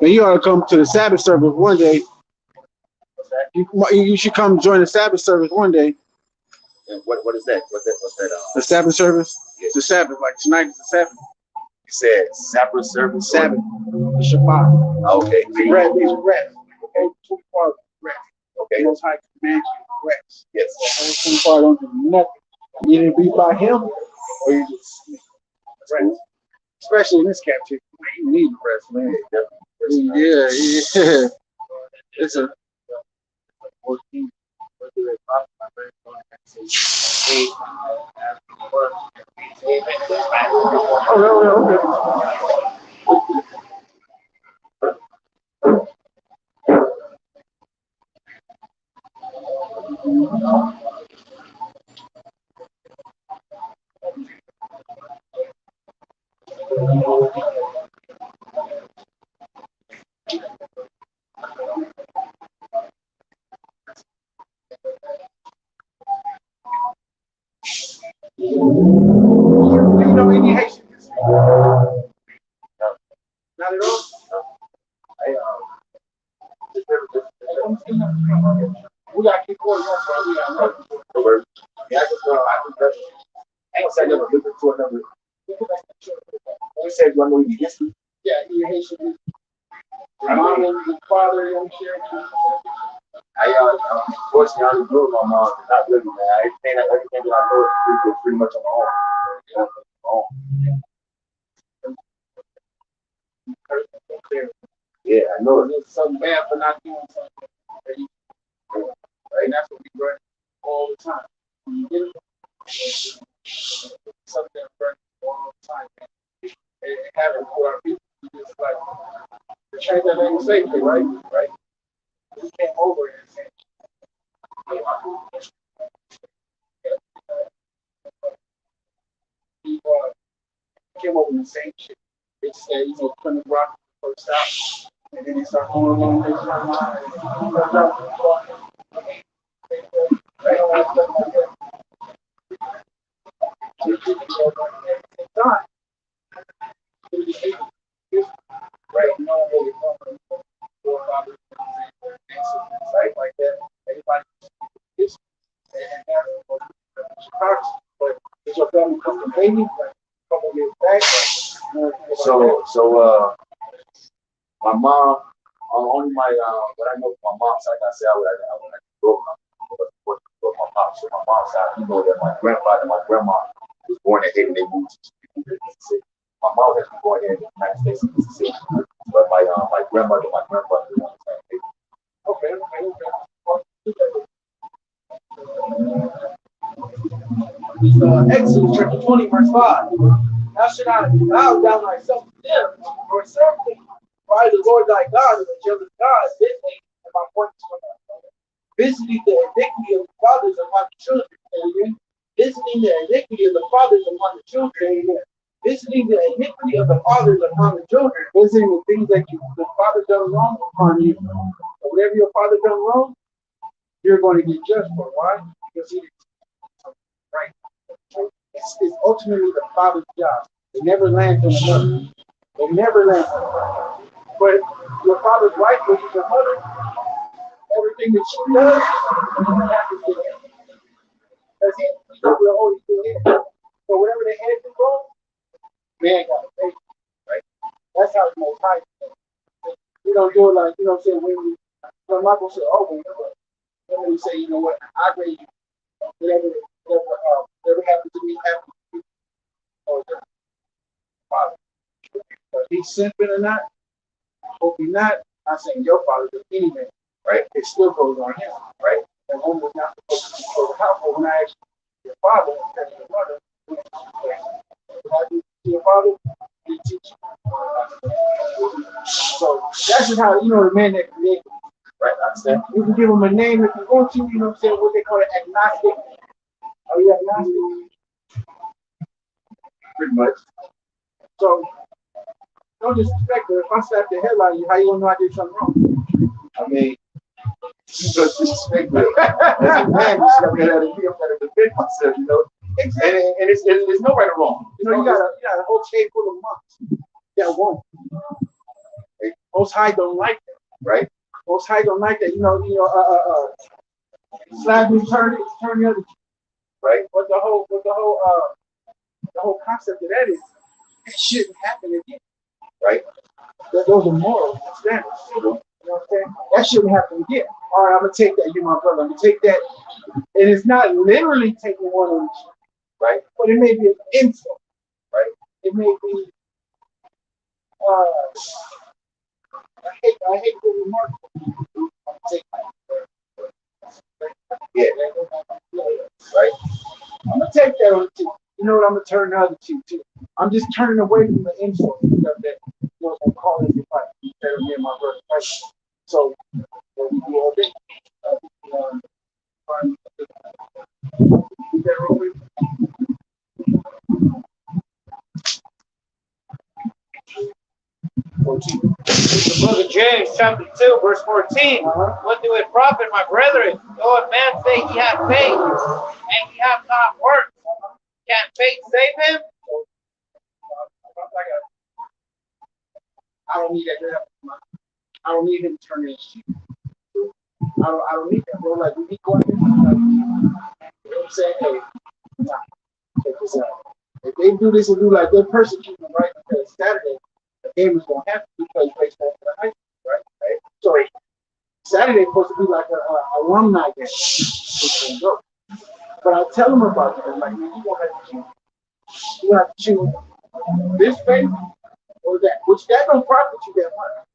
Man, you ought to come to the Sabbath service one day. You should come join the Sabbath service one day. And what is that? What's that? The Sabbath service? Yeah. The Sabbath, like tonight is the Sabbath. You said Sabbath service? Sabbath. The Shabbat. Okay. Rest. Okay, 24 rest. Okay. Most High commands you to rest. Yes. 24 don't do nothing. You either be by him or you just rest. Especially in this captivity. You need to rest, man. Yeah. It's a 14. You know any Haitians? Not at all? We got to keep going on, we got nothing. I ain't say never listen to another. You said you know history? Yeah, you Haitian. Your mom and your father, young share. Unfortunately, I only grew with my mom, but not really, man. Everything that I know is pretty much on my own. Yeah, I know. There's something bad for not doing something. And that's what we run all the time. When you get it, something that runs all the time. It happens with our people. It's like the change that name safely, right? Right. We came over and said, he came over and the same shit. They said, Plymouth Rock first out. And then they start going along this line. Right, no really like that. Everybody is and but is your family come from Haiti? Come on your back. So my mom, only my what I know from my mom's side, I say I would grow up with my mom. So my mom's side, you know that my grandfather and my grandma was born in Haiti. They moved to Mississippi. My mom has been born here in the United States of Mississippi, but my grandmother, my grandfather, they were in Haiti. Okay. Exodus chapter 20, verse 5. How should I bow down myself to them or serve them? For I, the Lord thy God, and the jealous God, visiting, and my point is visiting the iniquity of the fathers upon the children. Amen. Visiting the iniquity of the fathers upon the children. Amen. Visiting the iniquity of the fathers upon the children. Visiting the things that the father done wrong upon you. So whatever your father done wrong, you're going to get judged for. Why? Because he did right. It's ultimately the father's job. They never land on the mother. They never land on the mother. But your father's wife, which is your mother, everything that she does happens to him. Because he's not the Holy Spirit. So whatever they had to wrong, man got to pay. Right? That's how it's most high. You don't do it like, you know what I'm saying, when I'm not going to say, oh, but when you say, you know what, I raise you. Whatever happened to me happened to you. Or father. But he's simping or not, hope he's not. I'm saying your father does any man, right? It still goes on him, right? And one was not supposed to go to the house, but when I asked your father and your mother, when I do to your father, he teach you. So that's just how, you know, the man that created. Right, I understand. You can give him a name if you want to, you know what I'm saying, what they call it, agnostic. Are you agnostic? Pretty much. So, don't disrespect her. If I slap the hell out of you, how you gonna know I did something wrong? I mean, you just disrespect me. As a man, you should have had to be able to defend myself, you know. Exactly. And it's no right or wrong. You know, you got a whole cave full of monks that won't. Most High don't like that, right? Most High don't like that. Slap me, turn the other cheek, right? But the whole concept of that is it shouldn't happen again, right? Those are moral standards. You know what I'm saying? That shouldn't happen again. All right, I'm gonna take that. You're my brother. I'm gonna take that, and it's not literally taking one on the cheek, right? But it may be an insult, right? It may be. I hate the remark. Yeah, right. I'm gonna take that on the cheek. You know what? I'm gonna turn the other cheek too. I'm just turning away from the insult stuff that I'm calling you fight. Instead of me and my brother fight. So we do all day. The book of James, chapter 2, verse 14. What do it profit, my brethren, though a man say he hath faith, and he hath not works? Can faith save him? I don't need that. I don't need him to turn his cheek. I don't need that, bro. Like, we need going. You know what I'm saying? Hey, nah, check this out. If they do this and do like they're persecuting them, right? Because Saturday, the game is going to have to play baseball for the high school, right? So Saturday is supposed to be like a alumni game. But I tell them about it. I'm like, man, you won't have to choose. You have to choose this faith or that, which that don't profit you that much.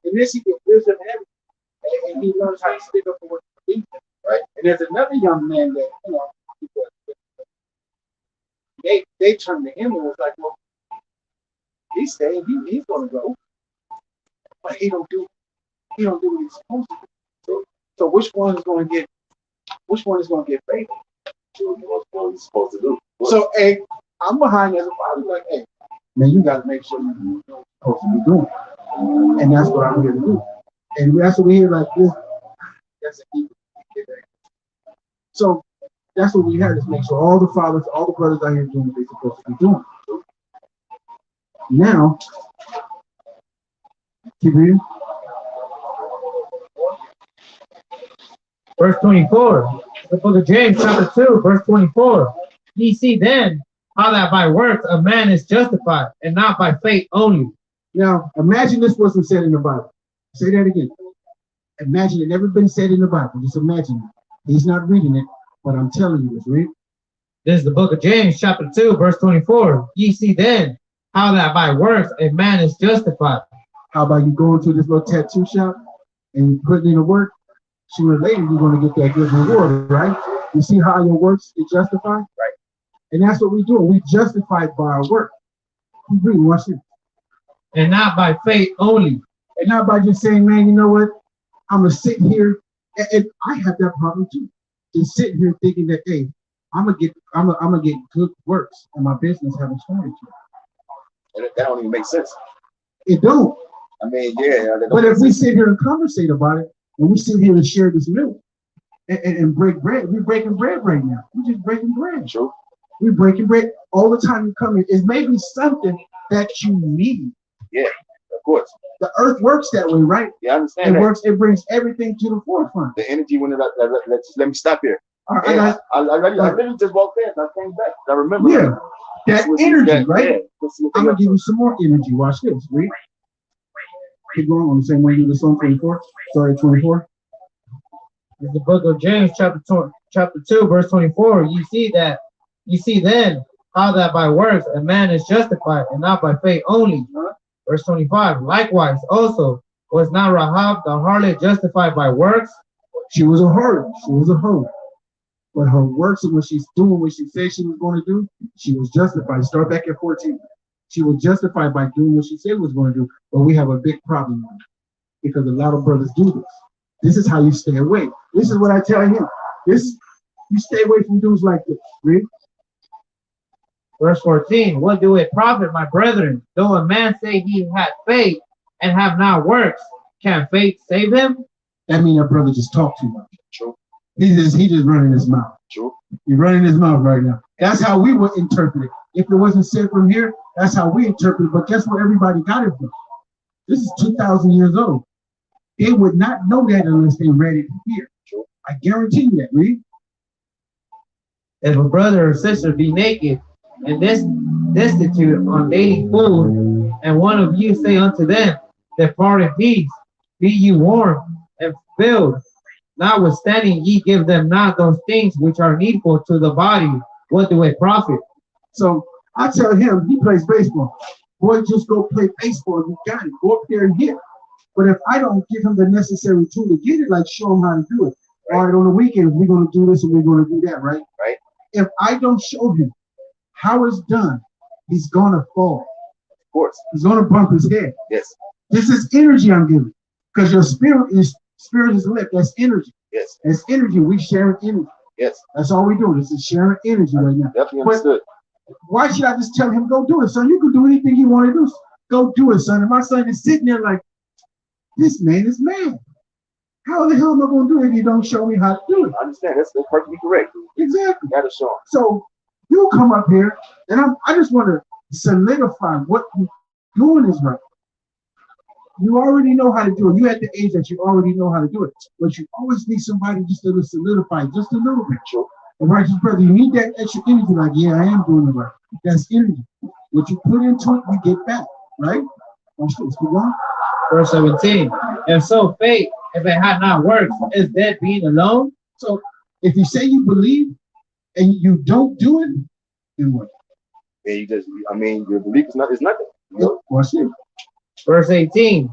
And this he gets wisdom and everything, and he learns how to stick up for what he believes in, right? And there's another young man that they turned to him and was like, well, he's saying he's going to go, but he don't do what he's supposed to do. So which one is going to get favored? What he's supposed to do. So hey, I'm behind as a father, like, hey, man, you got to make sure you know what you're supposed to be doing, and that's what I'm here to do. And that's what we hear like this. That's a So that's what we have is make sure all the fathers, all the brothers out here doing what they're supposed to be doing. Now, keep reading. Verse 24. The book of James, chapter 2, verse 24. Ye see then how that by works a man is justified, and not by faith only. Now, imagine this wasn't said in the Bible. Say that again. Imagine it never been said in the Bible. Just imagine it. He's not reading it, but I'm telling you, it's read. This is the book of James, chapter 2, verse 24. Ye see then how that by works a man is justified. How about you going to this little tattoo shop and putting in the work? Sooner or later, you're going to get that good reward, right? You see how your works get justified? Right. And that's what we do. We justify it by our work. Keep reading, watch it. And not by faith only. And not by just saying, man, you know what? I'm going to sit here. And I have that problem too. Just sitting here thinking that, hey, I'm gonna get good works and my business haven't started yet. And that don't even make sense. It don't. I mean, yeah. But if we sit here and conversate about it, and we sit here and share this milk and break bread, we're breaking bread right now. We're just breaking bread. True. We're breaking bread all the time. You come in, it may be something that you need. Yeah, of course. The earth works that way, right? Yeah, I understand. It brings everything to the forefront. The energy when let me stop here. I literally just walked in. I came back. I remember. Yeah, that energy, right? Yeah. I'm gonna give you some more energy. Watch this. Read. Keep going on the same way you do this on 24. Sorry, 24. This is the book of James, chapter 2, verse 24. You see then how that by works a man is justified, and not by faith only. Verse 25. Likewise, also was not Rahab the harlot justified by works? She was a harlot. She was a hoe. But her works and what she's doing, what she said she was going to do, she was justified. Start back at 14. She was justified by doing what she said was going to do. But we have a big problem now because a lot of brothers do this. This is how you stay away. This is what I tell him. You stay away from dudes like this. Read. Verse 14. What do it profit, my brethren, though a man say he had faith and have not works? Can faith save him? That means that brother just talked too much. True. He just running his mouth. True. He's running his mouth right now. That's how we would interpret it. If it wasn't said from here, that's how we interpret it. But guess where everybody got it from? This is 2,000 years old. They would not know that unless they read it here. True. I guarantee you that, read. If a brother or sister be naked and destitute on daily food, and one of you say unto them, depart in peace, be ye warm and filled, notwithstanding ye give them not those things which are needful to the body, what do it profit? So I tell him, he plays baseball. Boy, just go play baseball. You got it. Go up there and hit. But if I don't give him the necessary tool to get it, like show him how to do it. All right, on the weekend, we're going to do this and we're going to do that, right? Right. If I don't show him how it's done, he's going to fall. Of course. He's going to bump his head. Yes. This is energy I'm giving. Because your spirit is lit. That's energy. Yes. It's energy. We share energy. Yes. That's all we do. This is sharing energy right now. Definitely understood. Why should I just tell him, go do it, son? You can do anything you want to do. Go do it, son. And my son is sitting there like, this man is mad. How the hell am I going to do it if you don't show me how to do it? I understand. That's perfectly correct. Exactly. You got to show him. So you come up here, and I just want to solidify what you're doing is right. You already know how to do it. You're at the age that you already know how to do it. But you always need somebody just to solidify just a little bit. Sure. And righteous brother, you need that extra energy. Like, yeah, I am doing it right. That's energy. What you put into it, you get back. Right? Watch this. Keep going. Verse 17. If so, faith, if it had not worked, is dead being alone? So if you say you believe and you don't do it, then what? Yeah, you just, I mean, your belief is nothing. You know? Watch it. Verse 18.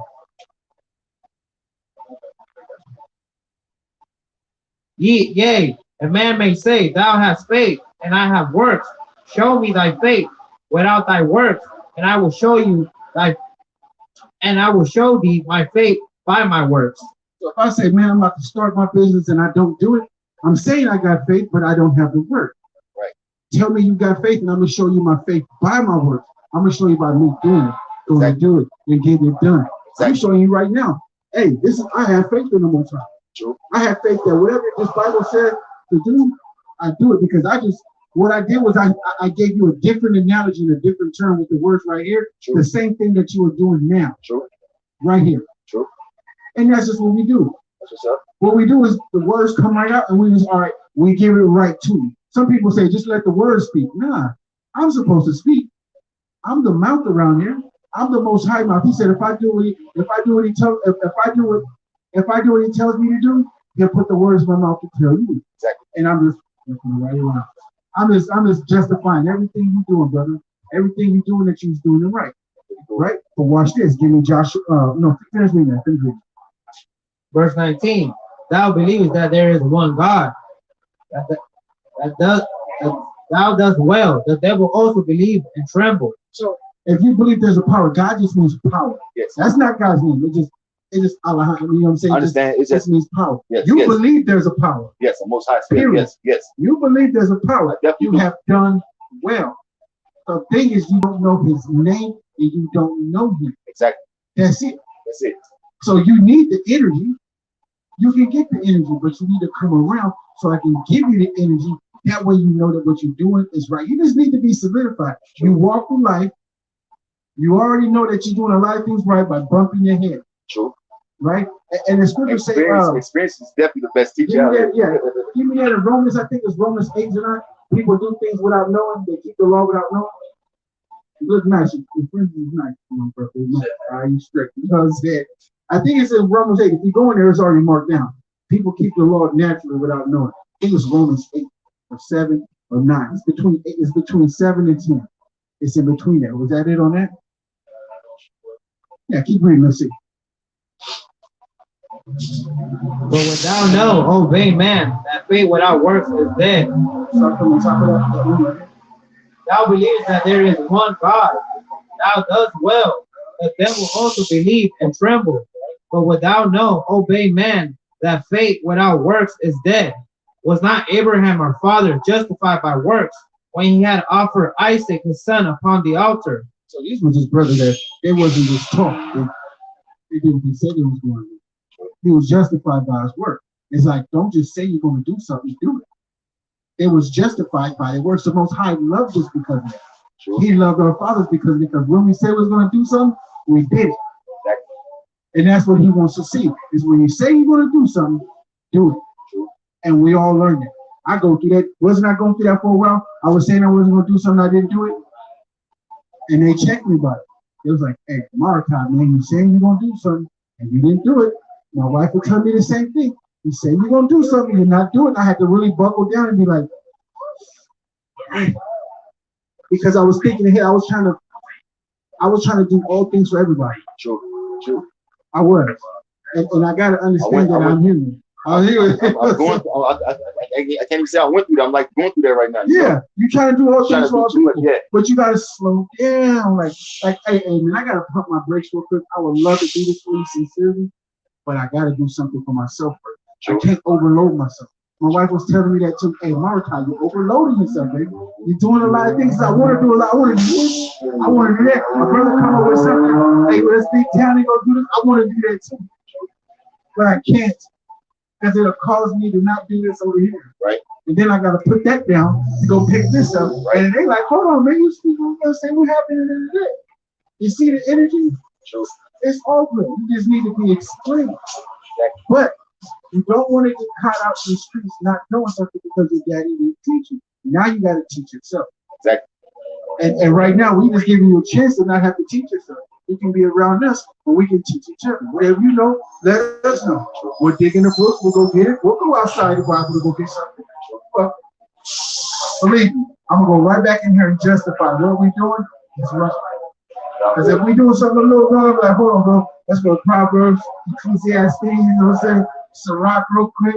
Yea, a man may say, thou hast faith, and I have works. Show me thy faith without thy works, and I will show you thee my faith by my works. So if I say, man, I'm about to start my business and I don't do it, I'm saying I got faith, but I don't have the work. Right. Tell me you got faith, and I'm going to show you my faith by my works. I'm going to show you by me doing it. Going to do it and get it done. I'm showing you right now. Hey, I have faith in the Most High. True. I have faith that whatever this Bible says to do, I do it because what I did was I gave you a different analogy and a different term with the words right here. True. The same thing that you are doing now. True. Right here. True. And that's just what we do. That's what's up. What we do is the words come right out and we just, all right, we give it right to you. Some people say, just let the words speak. Nah, I'm supposed to speak. I'm the mouth around here. I'm the Most High mouth. He said, if I do what he tells me to do, he'll put the words in my mouth to tell you. Exactly. And I'm just right around. I'm just justifying everything you're doing, brother. Everything you're doing that you're doing it right. Right? But watch this. Give me Joshua. Finish me that. Finish me. Verse 19. Thou believest that there is one God. That thou dost well. The devil also believe and tremble. So if you believe there's a power, God just means power. Yes. That's not God's name. It just Allah. You know what I'm saying? I understand. It just means power. Yes, you believe there's a power. Yes, the Most High Spirit. Period. Yes, yes. You believe there's a power. You do. have done well. The thing is, you don't know his name and you don't know him. Exactly. That's it. That's it. So you need the energy. You can get the energy, but you need to come around so I can give you the energy. That way you know that what you're doing is right. You just need to be solidified. You walk through life. You already know that you're doing a lot of things right by bumping your head. True. Right? And the scripture say, experience is definitely the best teacher out there. Yeah. Even in Romans, I think it's Romans 8 or 9. People do things without knowing. They keep the law without knowing. You look nice. Your friends is nice. You strict. You know what I'm saying? I think it's in Romans 8. If you go in there, it's already marked down. People keep the law naturally without knowing. I think it's Romans 8 or 7 or 9. It's between 7 and 10. It's in between there. Was that it on that? Yeah, keep reading. Let's see. But when thou know, O vain man, that faith without works is dead. Start from the top of that. Thou believest that there is one God. Thou dost well. The devil also believe and tremble. But when thou know, O vain man, that faith without works is dead. Was not Abraham our father justified by works when he had offered Isaac his son upon the altar? So these were just brothers that they wasn't just talk. They didn't say they was going to do. He was justified by his work. It's like, don't just say you're going to do something, do it. It was justified by the works. The Most High loved us because of that. True. He loved our fathers because when we said we was going to do something, we did it. Exactly. And that's what he wants to see, is when you say you're going to do something, do it. True. And we all learned it. I go through that. Wasn't I going through that for a while? I was saying I wasn't going to do something, I didn't do it. And they checked me about it. It was like, hey, Malachi, man, you saying you're going to do something, and you didn't do it. My wife would tell me the same thing. You say you're going to do something, you're not doing it. I had to really buckle down and be like, because I was thinking ahead. I was trying to do all things for everybody. True. True. I was. And I got to understand that I'm human. I'm going through, I can't even say I went through that. I'm like going through that right now. Yeah, you trying to do all things for all people, yeah. But you got to slow down. Like, hey, man, I got to pump my brakes real quick. I would love to do this for you sincerely, but I got to do something for myself first. True. I can't overload myself. My wife was telling me that too. Hey, Malachi, you're overloading yourself, baby. You're doing a lot of things. I want to do a lot. I want to do this. I want to do that. My brother come up with something. Hey, let's big town and go do this. I want to do that too. But I can't, because it'll cause me to not do this over here. Right. And then I got to put that down to go pick this up. Right. And they like, hold on, man, you speak on this, say what happened in the day. You see the energy? True. It's all good. You just need to be explained. Exactly. But you don't want to get caught out in the streets not knowing something because your daddy didn't teach you. Now you got to teach yourself. Exactly. And right now, we just giving you a chance to not have to teach yourself. You can be around us, but we can teach each other. Whatever you know, let us know. We're digging the book. We'll go get it. We'll go outside the Bible to go get something. Well, believe me, I'm going to go right back in here and justify what we're doing is right. Because if we're doing something a little wrong, like, hold on, bro, let's go to Proverbs, Ecclesiastes, you know what I'm saying? Sirach real quick.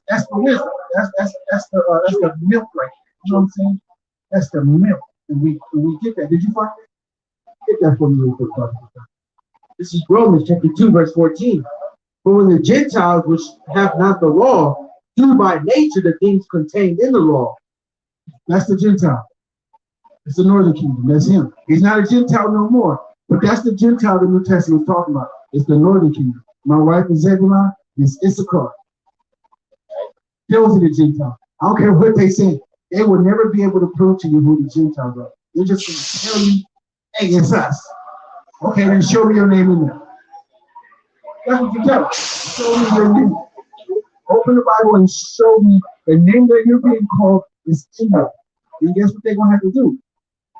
That's the wisdom. That's the milk right there. You know what I'm saying? That's the milk. And we get that. Did you find it? Get that for me real quick. This is Romans chapter 2, verse 14. For when the Gentiles which have not the law do by nature the things contained in the law. That's the Gentile. It's the northern kingdom. That's him. He's not a Gentile no more. But that's the Gentile the New Testament is talking about. It's the northern kingdom. My wife is Zebulon. It's Issachar. Those are the Gentiles. I don't care what they say. They will never be able to prove to you who the Gentiles are. They're just going to tell you, hey, it's us. Okay, then show me your name in there. That's what you tell them. Show me your name. Open the Bible and show me the name that you're being called is in there. And guess what they're going to have to do?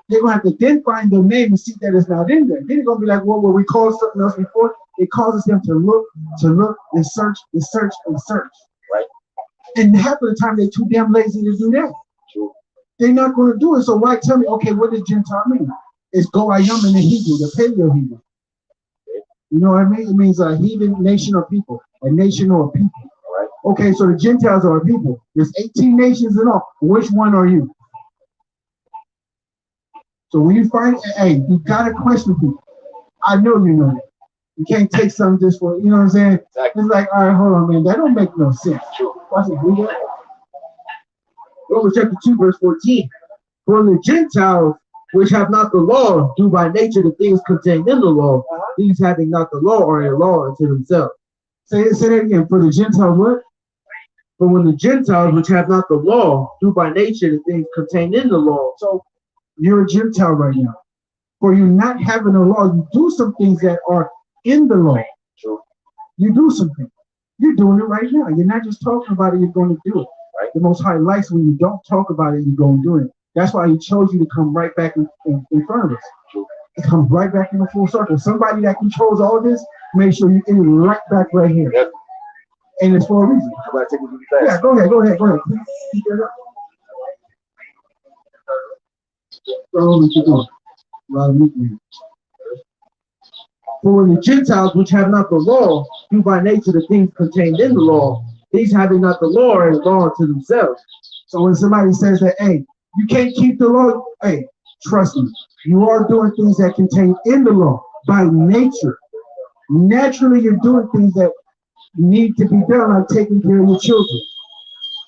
They're going to have to then find their name and see that it's not in there. Then they're going to be like, well, we called something else before. It causes them to look, and search, and search, and search. Right. And half of the time, they're too damn lazy to do that. True. They're not going to do it. So why tell me, okay, what does Gentile mean? It's Goyim in the Hebrew, the Paleo Hebrew. You know what I mean? It means a heathen nation or people, a nation or a people. Right. Okay, so the Gentiles are a people. There's 18 nations in all. Which one are you? So when you find, hey, you got to question people. I know you know that. You can't take something just for, you know what I'm saying? Exactly. It's like, all right, hold on, man. That don't make no sense. Watch it, read that. Romans chapter 2, verse 14. For the Gentiles which have not the law do by nature the things contained in the law, these having not the law are a law unto themselves. Say that again. For the Gentiles, what? For when the Gentiles which have not the law do by nature the things contained in the law. So you're a Gentile right now. For you not having a law, you do some things that are in the law. True. You do something. You're doing it right now. You're not just talking about it, you're going to do it. Right. The Most High likes when you don't talk about it, you go and do it. That's why he chose you to come right back in front of us. True. It comes right back in the full circle. Somebody that controls all this, make sure you get it right back here. Yep. And it's for a reason. Yeah, go ahead. Please keep that up. What you doing? For when the Gentiles which have not the law do by nature the things contained in the law, these having not the law are a law unto themselves. So when somebody says that, hey, you can't keep the law, hey, trust me, you are doing things that contain in the law by nature. Naturally, you're doing things that need to be done, like taking care of your children.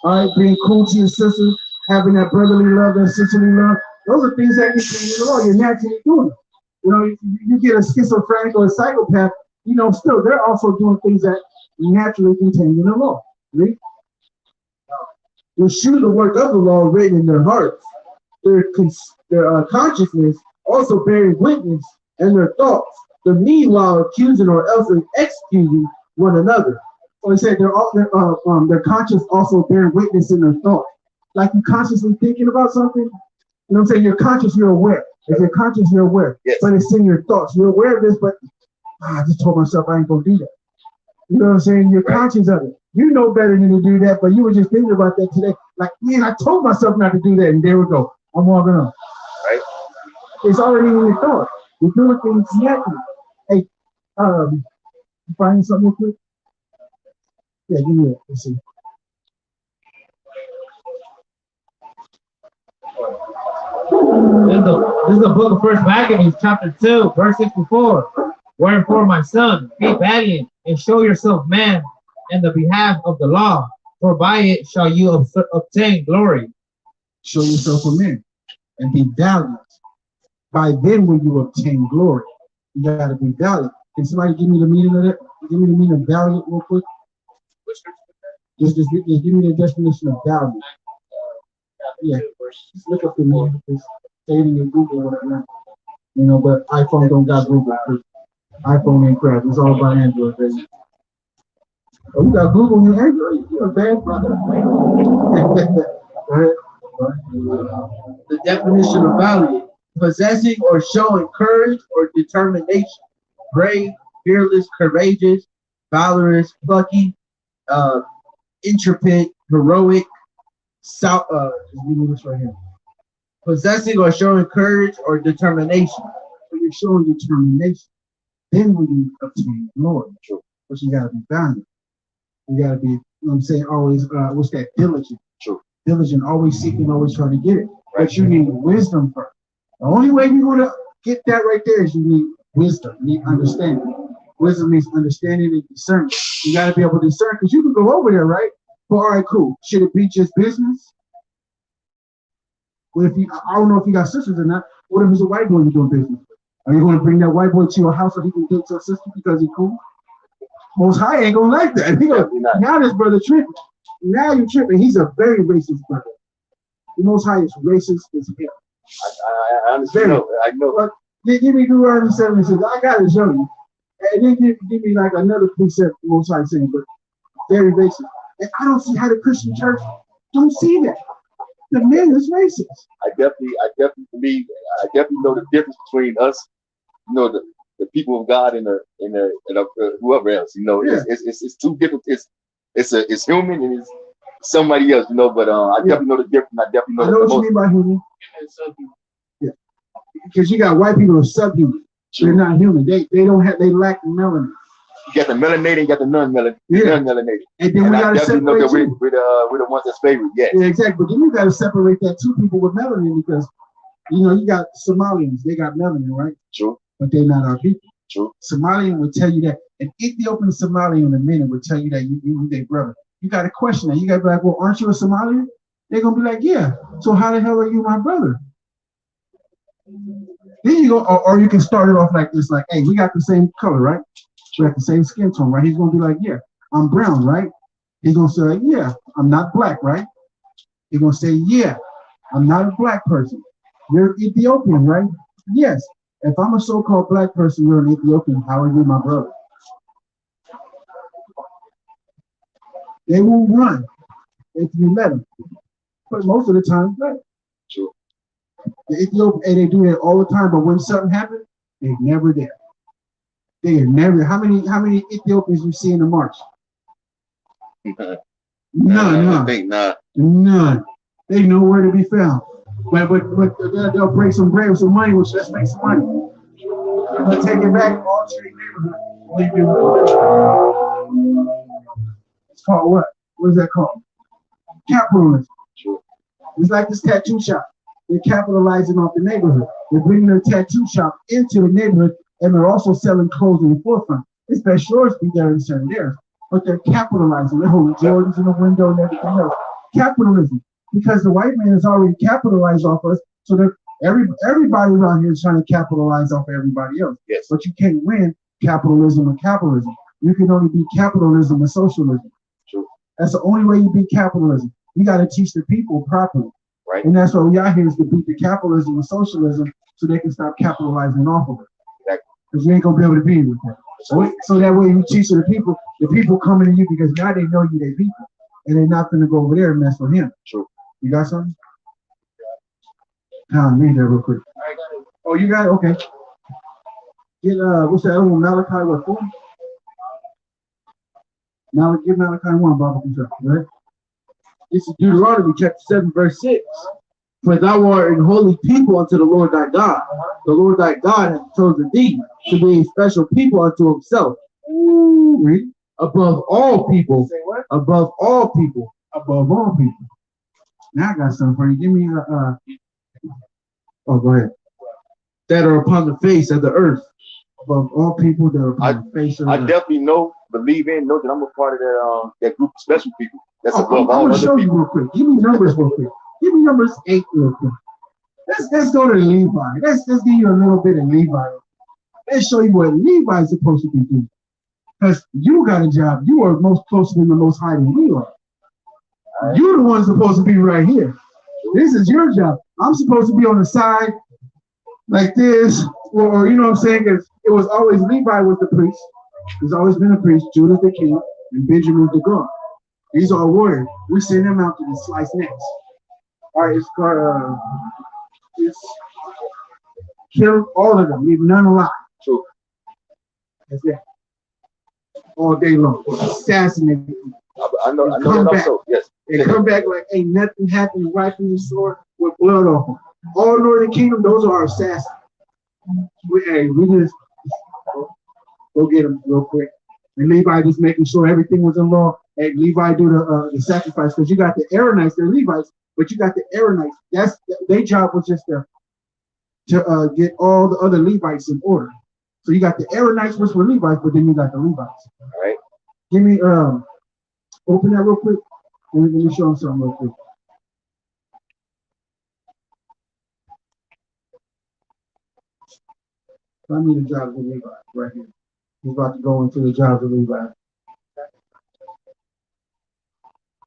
All right, being cool to your sisters, having that brotherly love, that sisterly love. Those are things that contain in the law. You're naturally doing it. You know, you get a schizophrenic or a psychopath, you know, still, they're also doing things that naturally contain in the law. Right? will shew the work of the law written in their hearts. Their consciousness also bearing witness, and their thoughts, the meanwhile accusing or else excusing one another. So he said their conscience also bearing witness in their thoughts. Like you consciously thinking about something, you know what I'm saying? You're conscious, you're aware. If you're conscious, you're aware. Yes. But it's in your thoughts. You're aware of this, but I just told myself I ain't gonna do that. You know what I'm saying? You're conscious of it. You know better than to do that, but you were just thinking about that today. Like, man, I told myself not to do that, and there we go. I'm walking on. Right. It's already in your thought. You're doing things naturally. Hey, you finding something real quick? Yeah, give me it. Let's see. This is the book of First Maccabees, chapter 2, verse 64. Wherefore, my son, be valiant and show yourself man in the behalf of the law, for by it shall you obtain glory. Show yourself a man and be valiant. By then will you obtain glory. You gotta be valiant. Can somebody give me the meaning of that? Give me the meaning of valiant real quick. Just give me the definition of valiant. Yeah, just look up the meaning. Just say it in your Google or whatever. You know, but iPhone don't got Google. iPhone ain't crap. It's all about Android, baby. Oh, you got Google and Android. You're a bad brother. The definition of valiant: possessing or showing courage or determination, brave, fearless, courageous, valorous, plucky, intrepid, heroic. Just give me this right here. Possessing or showing courage or determination. So you're showing determination. Then when you obtain glory, but you gotta be valiant. You gotta be, you know what I'm saying, always what's that? Diligent. True. Diligent, always seeking, always trying to get it. Right. But you need wisdom first. The only way you're gonna get that right there is you need wisdom, you need understanding. Wisdom means understanding and discernment. You gotta be able to discern, because you can go over there, right? But all right, cool. Should it be just business? What if I don't know if you got sisters or not. What if it's a white boy you're doing business with? Are you going to bring that white boy to your house so he can date your sister because he's cool? Most High ain't going to like that. He go, now this brother tripping. Now you're tripping. He's a very racist brother. The Most High is racist as hell. I understand. I know. But give me Deuteronomy 7 and says, I got to show you. And then give me like another precept the Most High saying, but very racist. And I don't see how the Christian church don't see that. The man is racist. I definitely believe. I definitely know the difference between us, you know, the people of God and whoever else. You know, yeah. It's two different. It's human and it's somebody else. You know, but I definitely know the difference. I definitely know. I know what you mean by human. Yeah, because you got white people who are subhuman. They're not human. They lack melanin. You got the melanated, you got the non-melanated. Yeah. Non-melanated. And then we got to separate know that we're the ones that's favored. Yeah. Yeah, exactly. But then you got to separate that two people with melanin because, you know, you got Somalians. They got melanin, right? True. But they're not our people. True. Somalian would tell you that. An Ethiopian Somalian in a minute would tell you that you their brother. You got to question that. You got to be like, well, aren't you a Somalian? They're going to be like, yeah. So how the hell are you my brother? Then you go, or you can start it off like this, like, hey, we got the same color, right? We got the same skin tone, right? He's gonna be like, yeah, I'm brown, right? He's gonna say, yeah, I'm not black, right? He's gonna say, yeah, I'm not a black person. You're Ethiopian, right? Yes. If I'm a so-called black person, you're an Ethiopian. How are you my brother? They won't run if you let them. But most of the time, right? True. The Ethiopian, and they do that all the time. But when something happens, they're never there. They are never. How many Ethiopians you see in the march? None. They nowhere to be found. But they'll break some bread with some money, which let's make some money. They'll take it back all to the neighborhood. It's called what? What is that called? Capitalism. It's like this tattoo shop. They're capitalizing off the neighborhood. They're bringing their tattoo shop into the neighborhood. And they're also selling clothes in the forefront. It's best yours be there in certain areas. But they're capitalizing. They're holding Jordans in the window and everything else. Capitalism. Because the white man has already capitalized off us. So that everybody around here is trying to capitalize off everybody else. Yes. But you can't win capitalism and capitalism. You can only beat capitalism and socialism. True. That's the only way you beat capitalism. You got to teach the people properly. Right. And that's what we are here is to beat the capitalism and socialism so they can stop capitalizing off of it. Exactly. Because you ain't going to be able to be with that. So that way you teach the people coming to you because now they know you, they people. And they're not going to go over there and mess with him. True. You got something? Read that real quick. Oh, you got it? Okay. Get, what's that other one? Malachi, what, 4? Now give Malachi 1, Bible control, right? This is Deuteronomy chapter 7, verse 6. For thou art an holy people unto the Lord thy God. The Lord thy God hath chosen thee to be a special people unto himself. Read. Above all people. Say what? Above all people. Above all people. Now I got something for you. Give me oh, go ahead. That are upon the face of the earth. Above all people that are upon the face of the I earth. definitely know, believe in, know that I'm a part of that group of special people. That's above I'm all gonna other show you people. real quick. Give me numbers real quick. Give me numbers 8 real quick. Let's go to Levi. Let's give you a little bit of Levi. Let's show you what Levi's supposed to be doing. Because you got a job. You are most closer to the Most High than we are. Right. You're the one supposed to be right here. This is your job. I'm supposed to be on the side like this, or you know what I'm saying? Because it was always Levi was the priest. There's always been a priest. Judah the king, and Benjamin the guard. These are warriors. We send them out to slice necks. All right, it's called kill all of them, leave none alive. True. That's it. All day long. Assassinate them. I know Come that back. also. Yes. They come back like ain't nothing happened, wiping the sword with blood off them. All Northern Kingdom, those are our assassins. We just go get them real quick. And Levi just making sure everything was in law. And Levi do the sacrifice because you got the Aaronites, they're Levites, but you got the Aaronites. That's their job was just to get all the other Levites in order. So you got the Aaronites, which were Levites, but then you got the Levites. All right. Give me open that real quick. Let me show them something real quick. Find me the jobs of Levi right here. He's about to go into the jobs of Levi.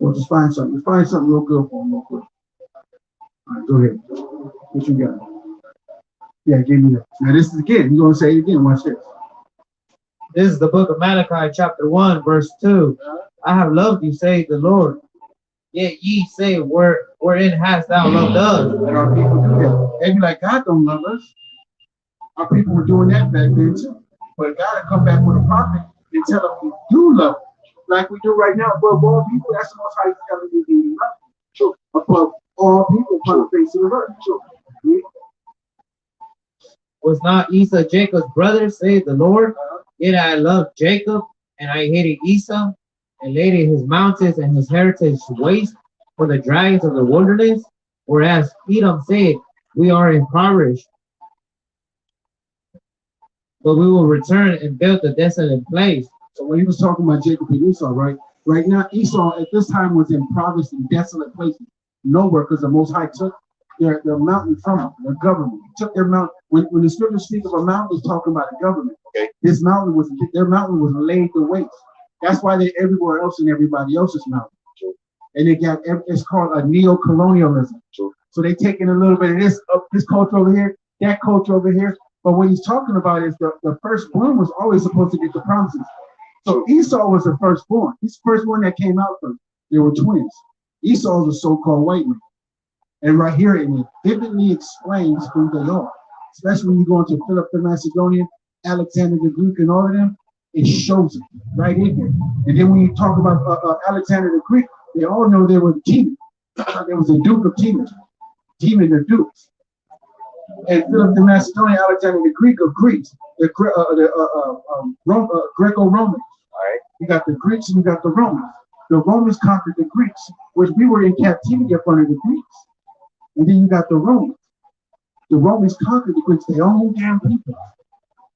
Well, just find something. Find something real good for him real quick. All right, go ahead. What you got? Yeah, give me that. Now this is again. You're gonna say it again. Watch this. This is the book of Malachi, chapter 1, verse 2. I have loved you, saith the Lord. Yet ye say, wherein hast thou loved us? And our people do that. They be like, God don't love us. Our people were doing that back then too. But God had come back with a prophet and tell them we do love them. Like we do right now, above all people, that's the most high telling you he loves you. Above all people upon the face of the earth. Yeah. Was not Esau Jacob's brother, saith the Lord? Yet I loved Jacob, and I hated Esau, and laid his mountains and his heritage waste for the dragons of the wilderness. Whereas Edom said, we are impoverished, but we will return and build the desolate place. So when he was talking about Jacob and Esau, right? Right now, Esau at this time was impoverished in desolate places. Nowhere, because the Most High took their mountain from them, their government. He took their mountain. When the scriptures speak of a mountain, it's talking about a government. Okay. Their mountain was laid to waste. That's why they're everywhere else in everybody else's mountain. True. And they got it's called a neo-colonialism. True. So they taking a little bit of this culture over here, that culture over here. But what he's talking about is the firstborn was always supposed to get the promises. So Esau was the firstborn. He's the first one that came out first. They were twins. Esau is a so-called white man. And right here it vividly explains who they are. Especially when you go into Philip the Macedonian, Alexander the Greek, and all of them, it shows it right in here. And then when you talk about Alexander the Greek, they all know they were Timon. There was a Duke of Timon. Timon the Dukes. And Philip the Macedonian, Alexander the Greek of Greeks, the Greco-Romans. All right. You got the Greeks and you got the Romans. The Romans conquered the Greeks, which we were in captivity up under the Greeks. And then you got the Romans. The Romans conquered the Greeks, their own damn people,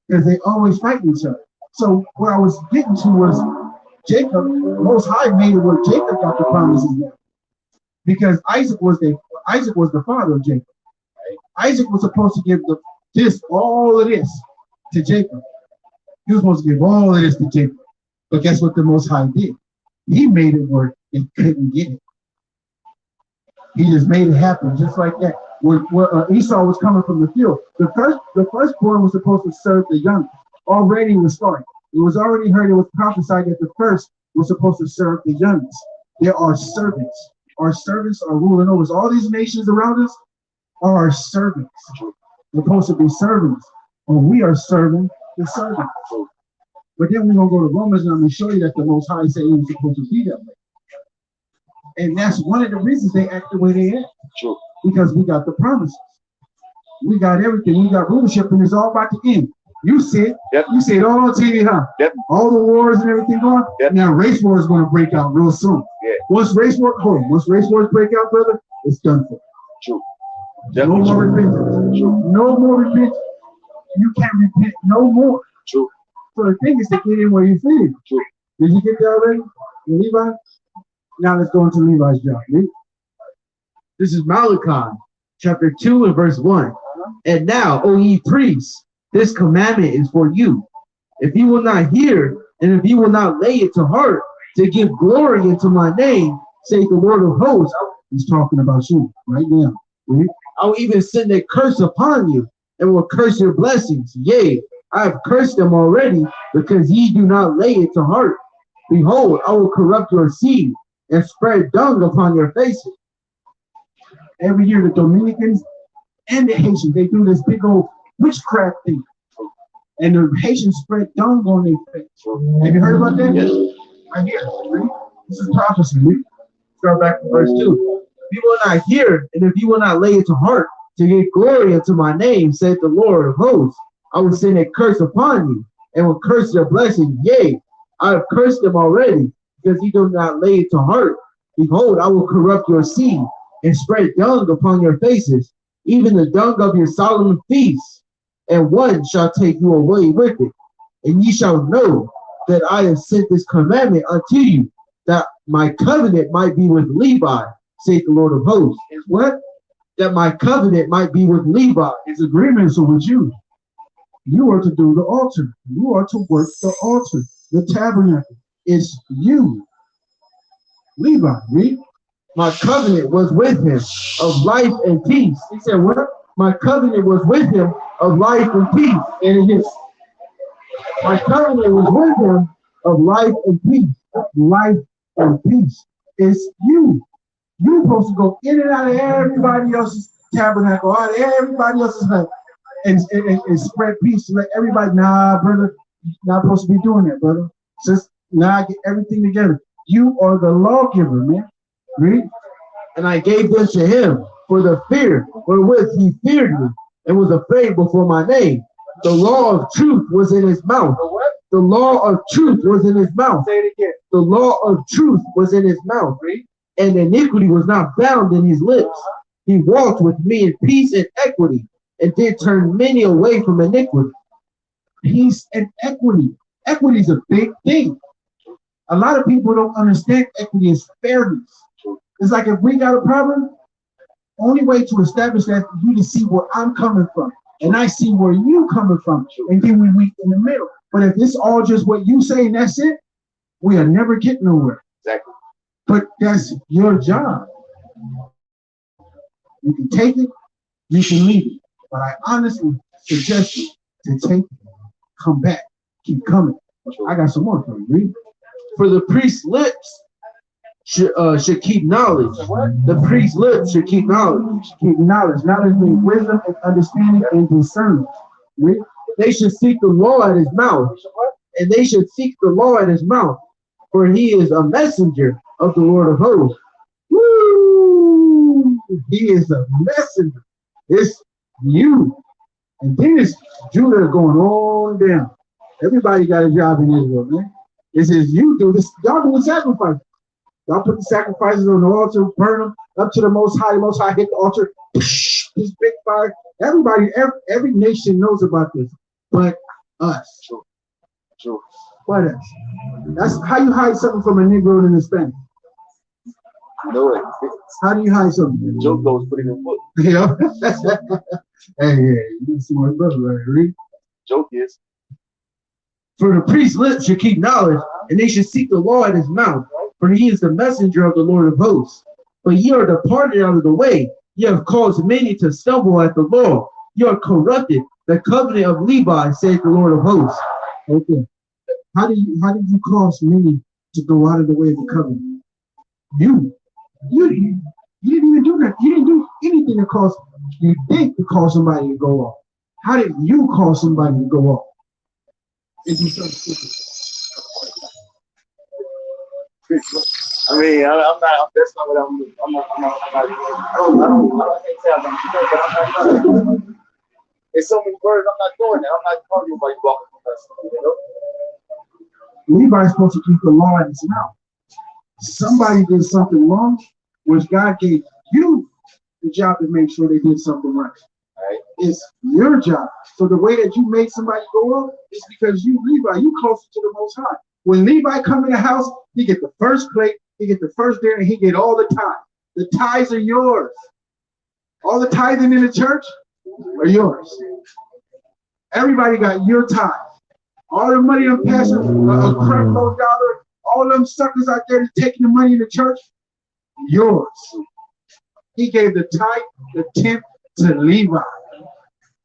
because they always fight each other. So what I was getting to was Jacob, the Most High made it where Jacob got the promises now. Because Isaac was the father of Jacob. Isaac was supposed to give all of this to Jacob. He was supposed to give all of this to Jacob. But guess what the Most High did? He made it where they couldn't get it. He just made it happen just like that. When Esau was coming from the field, the firstborn was supposed to serve the youngest. Already was starting. It was already heard. It was prophesied that the first was supposed to serve the youngest. There are servants. Our servants are ruling over us. All these nations around us are our servants. We're supposed to be servants, and we are serving the servants. But then we're gonna go to Romans, and I'm gonna show you that the Most High said he was supposed to be that way. And that's one of the reasons they act the way they act. True. Because we got the promises. We got everything. We got rulership, and it's all about to end. You see it. Yep. You see it all on TV, huh? Yep. All the wars and everything going. Yep. Now race war is going to break out real soon. Yeah. Once race wars break out, brother, it's done for. True. No more repentance. True. No more repentance. You can't repent no more. True. So the thing is to get in where you fit. True. Did you get that already? Levi? Now let's go into Levi's job. This is Malachi, chapter 2 and verse 1. And now, O ye priests, this commandment is for you. If you will not hear, and if you will not lay it to heart, to give glory into my name, saith the Lord of hosts. He's talking about you right now. Right? I will even send a curse upon you, and will curse your blessings. Yea, I have cursed them already, because ye do not lay it to heart. Behold, I will corrupt your seed, and spread dung upon your faces. Every year, the Dominicans and the Haitians, they do this big old witchcraft thing. And the Haitians spread dung on their face. Have you heard about that? Yes. Right here. Right? This is prophecy. Right? Start back from verse 2. If you will not hear, and if you will not lay it to heart, to give glory unto my name, saith the Lord of hosts, I will send a curse upon you, and will curse your blessing. Yea, I have cursed them already, because ye do not lay it to heart. Behold, I will corrupt your seed, and spread dung upon your faces, even the dung of your solemn feasts, and one shall take you away with it. And ye shall know that I have sent this commandment unto you, that my covenant might be with Levi, saith the Lord of hosts. Is what? That my covenant might be with Levi. His agreements are with you. You are to do the altar. You are to work the altar. The tabernacle is you. Levi, read. My covenant was with him of life and peace. He said, what? My covenant was with him of life and peace. And it is. My covenant was with him of life and peace. Life and peace. It's you. You're supposed to go in and out of everybody else's tabernacle, out of everybody else's life, and spread peace to let everybody, nah, brother, you're not supposed to be doing that, brother. Just now get everything together. You are the lawgiver, man. Read. And I gave them to him for the fear wherewith he feared me, and was afraid before my name. The law of truth was in his mouth. The what? The law of truth was in his mouth. Say it again. The law of truth was in his mouth. Read. And iniquity was not found in his lips. He walked with me in peace and equity, and did turn many away from iniquity. Peace and equity. Equity is a big thing. A lot of people don't understand equity is fairness. It's like if we got a problem, only way to establish that is you to see where I'm coming from, and I see where you coming from, and then we meet in the middle. But if it's all just what you say and that's it, we'll never get nowhere. Exactly. But that's your job. You can take it, you can leave it. But I honestly suggest you to take it, come back, keep coming. I got some more for you. Read. For the priest's lips should keep knowledge. The priest's lips should keep knowledge. Keep knowledge. Knowledge means wisdom and understanding and discernment. Read. They should seek the law at his mouth, and they should seek the law at his mouth, for he is a messenger of the Lord of hosts. Woo! He is a messenger. It's you. And then it's Judah going on down. Everybody got a job in Israel, man. It says you do this. Y'all do the sacrifice. Y'all put the sacrifices on the altar, burn them up to the Most High. The Most High hit the altar. This big fire. Everybody, every nation knows about this, but us. True. True. What us? That's how you hide something from a Negro and a Hispanic. You know it. How do you hide something? Joke goes put it in foot. You know? Hey, you see my brother right here. Read. Joke is. For the priest's lips should keep knowledge, and they should seek the law at his mouth, for he is the messenger of the Lord of hosts. But ye are departed out of the way. Ye have caused many to stumble at the law. Ye are corrupted the covenant of Levi, saith the Lord of hosts. Okay. How did you cause many to go out of the way of the covenant? You didn't even do that. You didn't do anything to cause you think to cause somebody to go off. How did you cause somebody to go off? And do something stupid? I mean, I'm not. That's not what I'm not. I can't say I'm not doing, but I'm not. There's so many words. I'm not doing that. I'm not calling you by walking from us. You know. Levi's supposed to keep the law in his mouth. Somebody did something wrong, which God gave you the job to make sure they did something right. Right. It's your job. So the way that you make somebody go up is because you, Levi, you closer to the Most High. When Levi come in the house, he get the first plate, he get the first dinner, and he get all the tithes. The tithes are yours. All the tithing in the church are yours. Everybody got your tithes. All the money them passing a crap load dollar, all them suckers out there taking the money in the church, yours. He gave the tithe, the tenth to Levi.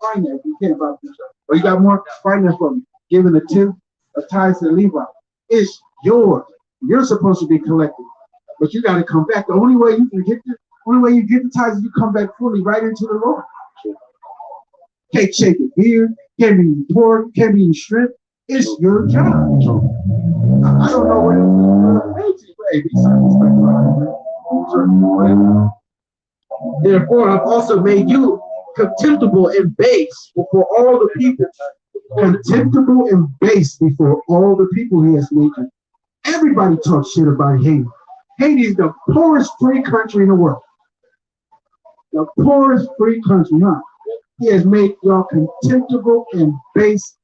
Find that if you care about this. Or you got more? Find that for me. Giving the tenth of tithes to Levi. It's yours. You're supposed to be collecting, but you got to come back. The only way you can get the tithes is you come back fully right into the Lord. Can't shake it here. Can't be eating pork. Can't be eating shrimp. It's your job. I don't know what. Therefore, I've also made you contemptible and base before all the people. Contemptible and base before all the people he has made you. Everybody talks shit about Haiti. Haiti is the poorest free country in the world. The poorest free country, huh? He has made y'all contemptible and base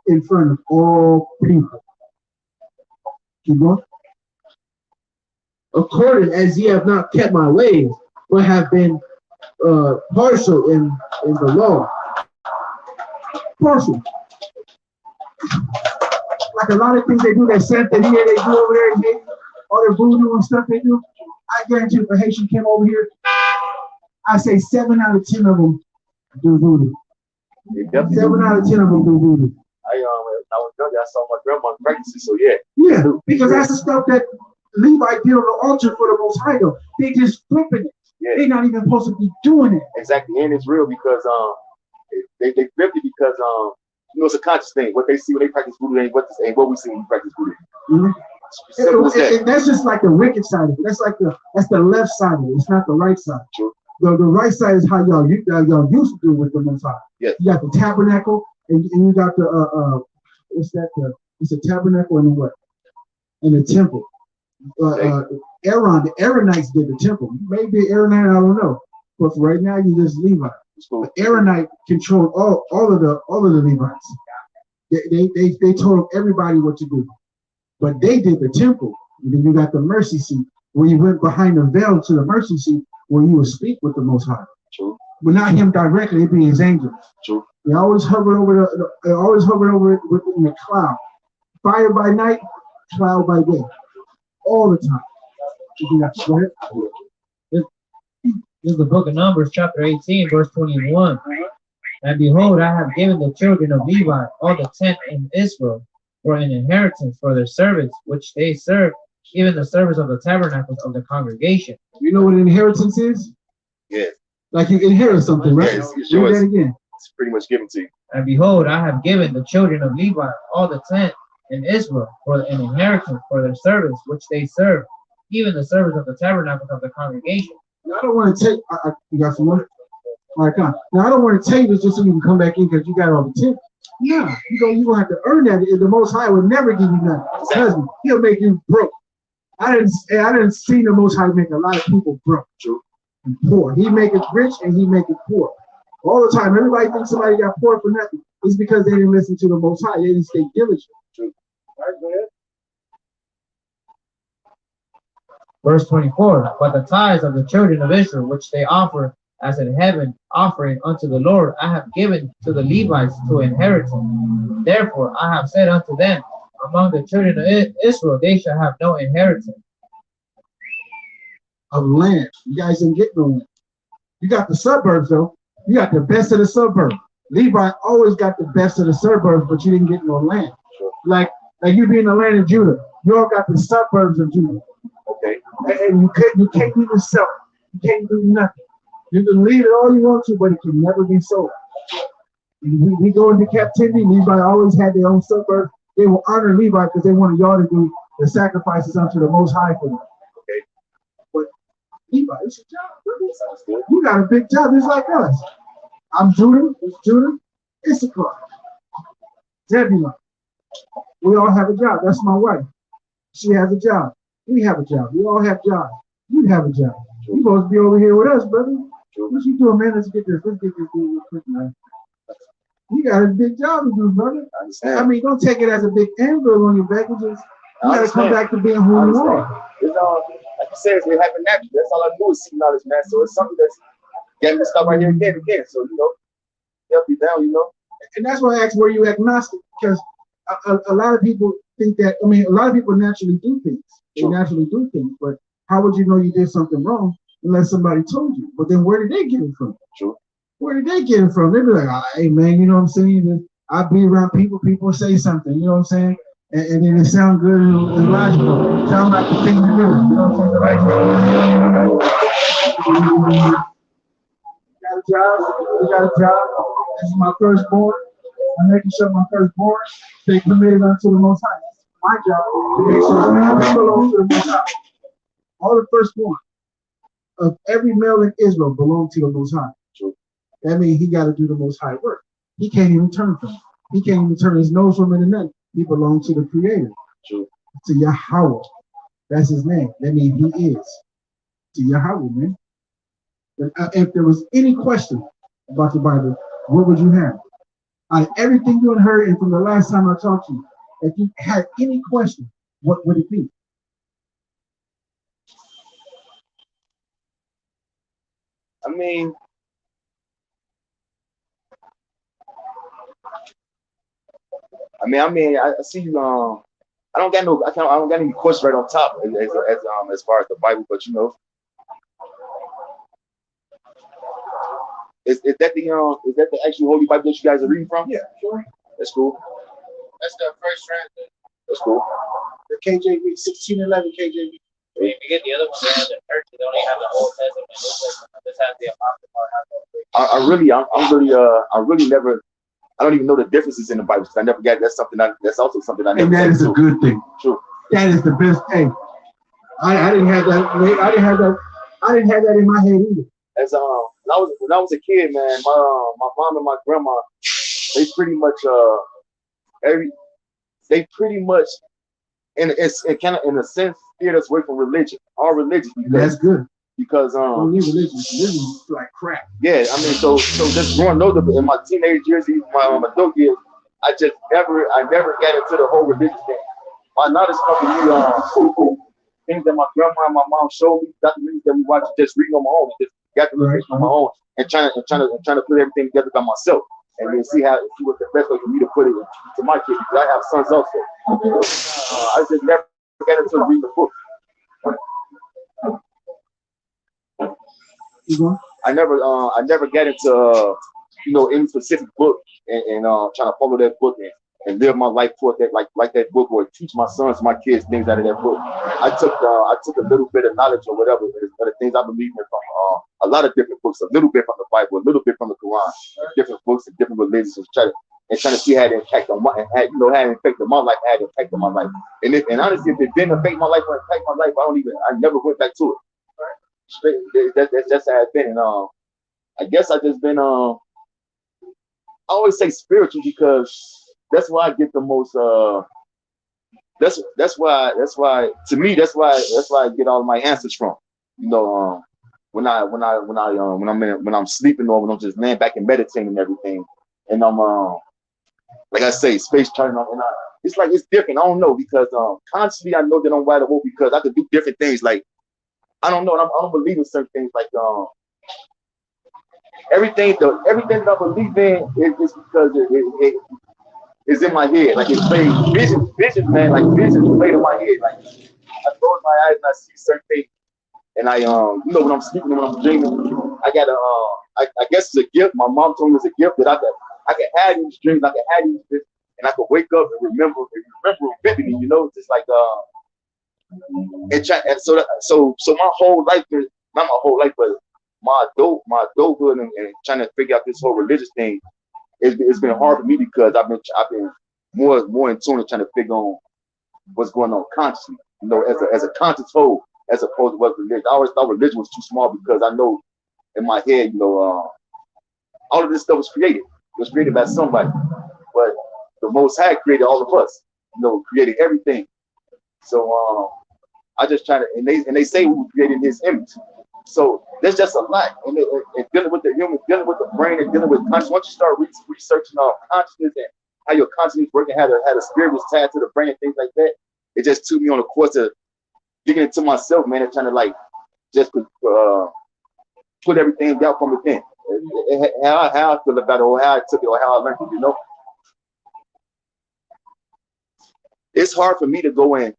in front of all people. Keep going. According as ye have not kept my ways, but have been partial in the law. Partial. Like a lot of things they do, that Santeria they do over there in Haiti, all their voodoo and stuff they do. I guarantee if a Haitian came over here, I say 7 out of 10 of them do voodoo. 7 out of 10 of them do voodoo. I was younger, I saw my grandma practicing, so yeah. Yeah, because that's the stuff that Levi did on the altar for the Most High, though. They just flipping it. Yeah. They're not even supposed to be doing it. Exactly, and it's real because they flipped it because you know, it's a conscious thing. What they see when they practice voodoo ain't what we see when we practice voodoo. Mm-hmm. Simple as that. And that's just like the wicked side of it. That's the left side of it. It's not the right side. True. The right side is how y'all used to do with the Most High. Yes. You got the tabernacle, and you got the what's that? It's a tabernacle and what? And the temple. Aaron, the Aaronites did the temple. Maybe Aaronite, I don't know. But for right now, you just Levi. The Aaronite controlled all of the Levites. They told everybody what to do. But they did the temple. And then you got the mercy seat, where you went behind the veil to the mercy seat, where you would speak with the Most High. True. But not him directly, it'd be his angels. True. They always hovered over it within the cloud. Fire by night, cloud by day. All the time. Go ahead. This is the book of Numbers, chapter 18, verse 21. And behold, I have given the children of Levi all the tenth in Israel for an inheritance for their servants, which they serve, even the service of the tabernacles of the congregation. You know what an inheritance is? Yes. Like you inherit something, right? Yes, it's Do yours. that again. It's pretty much given to you. And behold, I have given the children of Levi all the tenth in Israel for an inheritance for their servants, which they serve, even the service of the tabernacles of the congregation. Now, I don't want to take. You got some more? All right, come on. Now I don't want to take this just so you can come back in because you got all the tips. Yeah, you're gonna have to earn that. The Most High will never give you nothing. Trust me, he'll make you broke. I didn't see the Most High make a lot of people broke. True. And poor. He make it rich and he make it poor. All the time. Everybody thinks somebody got poor for nothing. It's because they didn't listen to the Most High. They didn't stay diligent. True. All right, go ahead. Verse 24, but the tithes of the children of Israel, which they offer as an heaven offering unto the Lord, I have given to the Levites to inheritance. Therefore, I have said unto them, among the children of Israel, they shall have no inheritance. of land. You guys didn't get no land. You got the suburbs though. You got the best of the suburbs. Levi always got the best of the suburbs, but you didn't get no land. Like you be in the land of Judah. You all got the suburbs of Judah. Okay. And you can't even sell it. You can't do nothing. You can leave it all you want to, but it can never be sold. We go into captivity. Levi always had their own suburbs. They will honor Levi because they wanted y'all to do the sacrifices unto the Most High for them. Okay. But Levi, it's a job. You got a big job just like us. I'm Judah. It's Judah. Issachar. Zebulun. We all have a job. That's my wife. She has a job. We have a job. We all have jobs. You have a job. You're supposed to be over here with us, brother. What you doing, man? Let's get this. Let's get this real quick, man. You got a big job to do, brother. I mean, don't take it as a big anvil on your back. You got to come back to being who you are. It's like you said, it happened naturally. That's all I do is seek knowledge, man. So it's something that's getting this stuff right here again. So, you know, help you down, you know. And that's why I asked, were you agnostic? Because a lot of people think that, I mean, a lot of people naturally do things. They naturally do things. But how would you know you did something wrong unless somebody told you? But then where did they get it from? True. Where did they get it from? They'd be like, oh, hey, man, you know what I'm saying? I be around people say something, you know what I'm saying? And then it sounds good and logical. Sound like the thing to do. You know what I'm saying? You got a job. This is my firstborn. I'm making sure my firstborn stay committed unto the Most High. My job to make sure they belong to the Most High. All the firstborn of every male in Israel belong to the Most High. That means he got to do the Most High work. He can't even turn from it. He can't even turn his nose from it and nothing. He belongs to the Creator. True. To Yahweh. That's his name. That means he is. To Yahweh, man. But if there was any question about the Bible, what would you have? Out of everything you heard and from the last time I talked to you, if you had any question, what would it be? I see you. I don't got any questions right on top as far as the Bible, but you know, is that the actual Holy Bible that you guys are reading from? Yeah, sure. That's cool. That's the first translation. That's cool. The KJV, 1611 KJV. If you get the other one, the church, they don't even have the Old Testament. This has the Apocrypha. I don't even know the differences in the Bible. I never got. That's also something I never. And that is a good thing. True. That is the best thing. I didn't have that. I didn't have that in my head either. As when I was a kid, man, my mom and my grandma, they pretty much in a sense steered us away from religion, our religion. That's good. Because religion is like crap. Yeah, I mean, so just growing older in my teenage years, even my adult years, I never got into the whole religious thing. My knowledge comes from things that my grandma and my mom showed me, documentaries that we watched, just reading on my own, just got the information on my own, and trying to put everything together by myself, and then see what's the best way for me to put it to my kids. Because I have sons also. I just never got into reading the book. I never got into any specific book and trying to follow that book and live my life toward that like that book, or teach my sons, my kids things out of that book. I took a little bit of knowledge or whatever, but the things I believe in from a lot of different books, a little bit from the Bible, a little bit from the Quran, different books and different religions, and trying to see how it impacted my how it impacted my life, how it impacted my life. And honestly, if it didn't affect my life or impact my life, I never went back to it. Straight, that's just how it's been. And I guess I just been I always say spiritual because that's why I get the most that's why to me that's why I get all of my answers from. When I'm sleeping or when I'm just laying back and meditating and everything, and I'm like I say, space turning on, and it's like it's different. I don't know, because constantly I know that I'm wide open because I could do different things. Like I don't know, I don't believe in certain things. Like everything that I believe in is because it is in my head. Like it's played vision, man. Like vision is played in my head. Like I close my eyes and I see certain things and I when I'm sleeping, when I'm dreaming, I got I guess it's a gift. My mom told me it's a gift that I can have these dreams, I can have these dreams, and I could wake up and remember vividly, just like and so my whole life, not my whole life, but my adulthood and trying to figure out this whole religious thing, it's been hard for me because I've been more in tune and trying to figure on what's going on consciously, as a conscious whole, as opposed to what religion. I always thought religion was too small because I know in my head, all of this stuff was created. It was created by somebody, but the Most High created all of us, created everything. So I just try to, and they say we were created in His image. So there's just a lot, and dealing with the human, dealing with the brain, and dealing with consciousness. Once you start researching consciousness and how your consciousness working, how the spirit was tied to the brain and things like that, it just took me on a course of digging into myself, man, and trying to like just put everything out from within. How I feel about it, or how I took it, or how I learned it. It's hard for me to go in.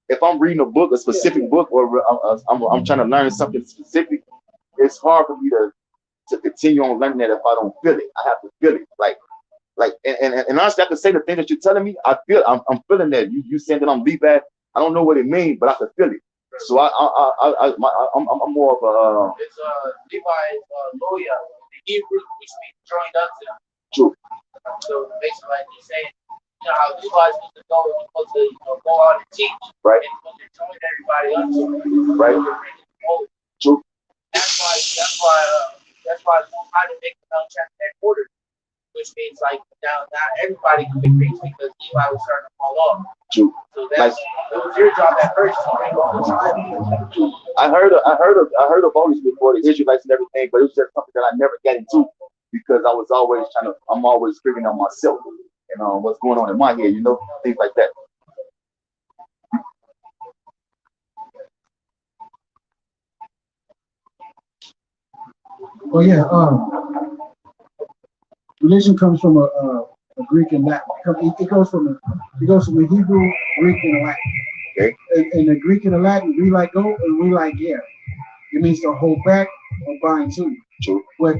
If I'm reading a book, a specific book, or I'm trying to learn something specific, it's hard for me to continue on learning that if I don't feel it. I have to feel it. And honestly, I can say the thing that you're telling me, I'm feeling that. You saying that I'm Levi, I don't know what it means, but I can feel it. So I'm more of a. It's Levi's lawyer. The Hebrew which means joined up to them. True. So basically, like he's saying, how Levi's supposed to go, he's supposed to go out and teach, right? And he's supposed to join everybody up to him, right? True. That's why it's trying to make the Melchizedek headquarters, which means like now everybody can be preached because Levi was starting to fall off. True. So it was your job at first to bring all this time. I heard of all these before, the Israelites and everything, but it was just something that I never got into because I'm always figuring out myself and what's going on in my head, things like that. Oh yeah, religion comes from a Greek and Latin. It goes from a Hebrew, Greek, and a Latin. Okay. In the Greek and the Latin, we like go and we like yeah. It means to hold back or bind to. True. What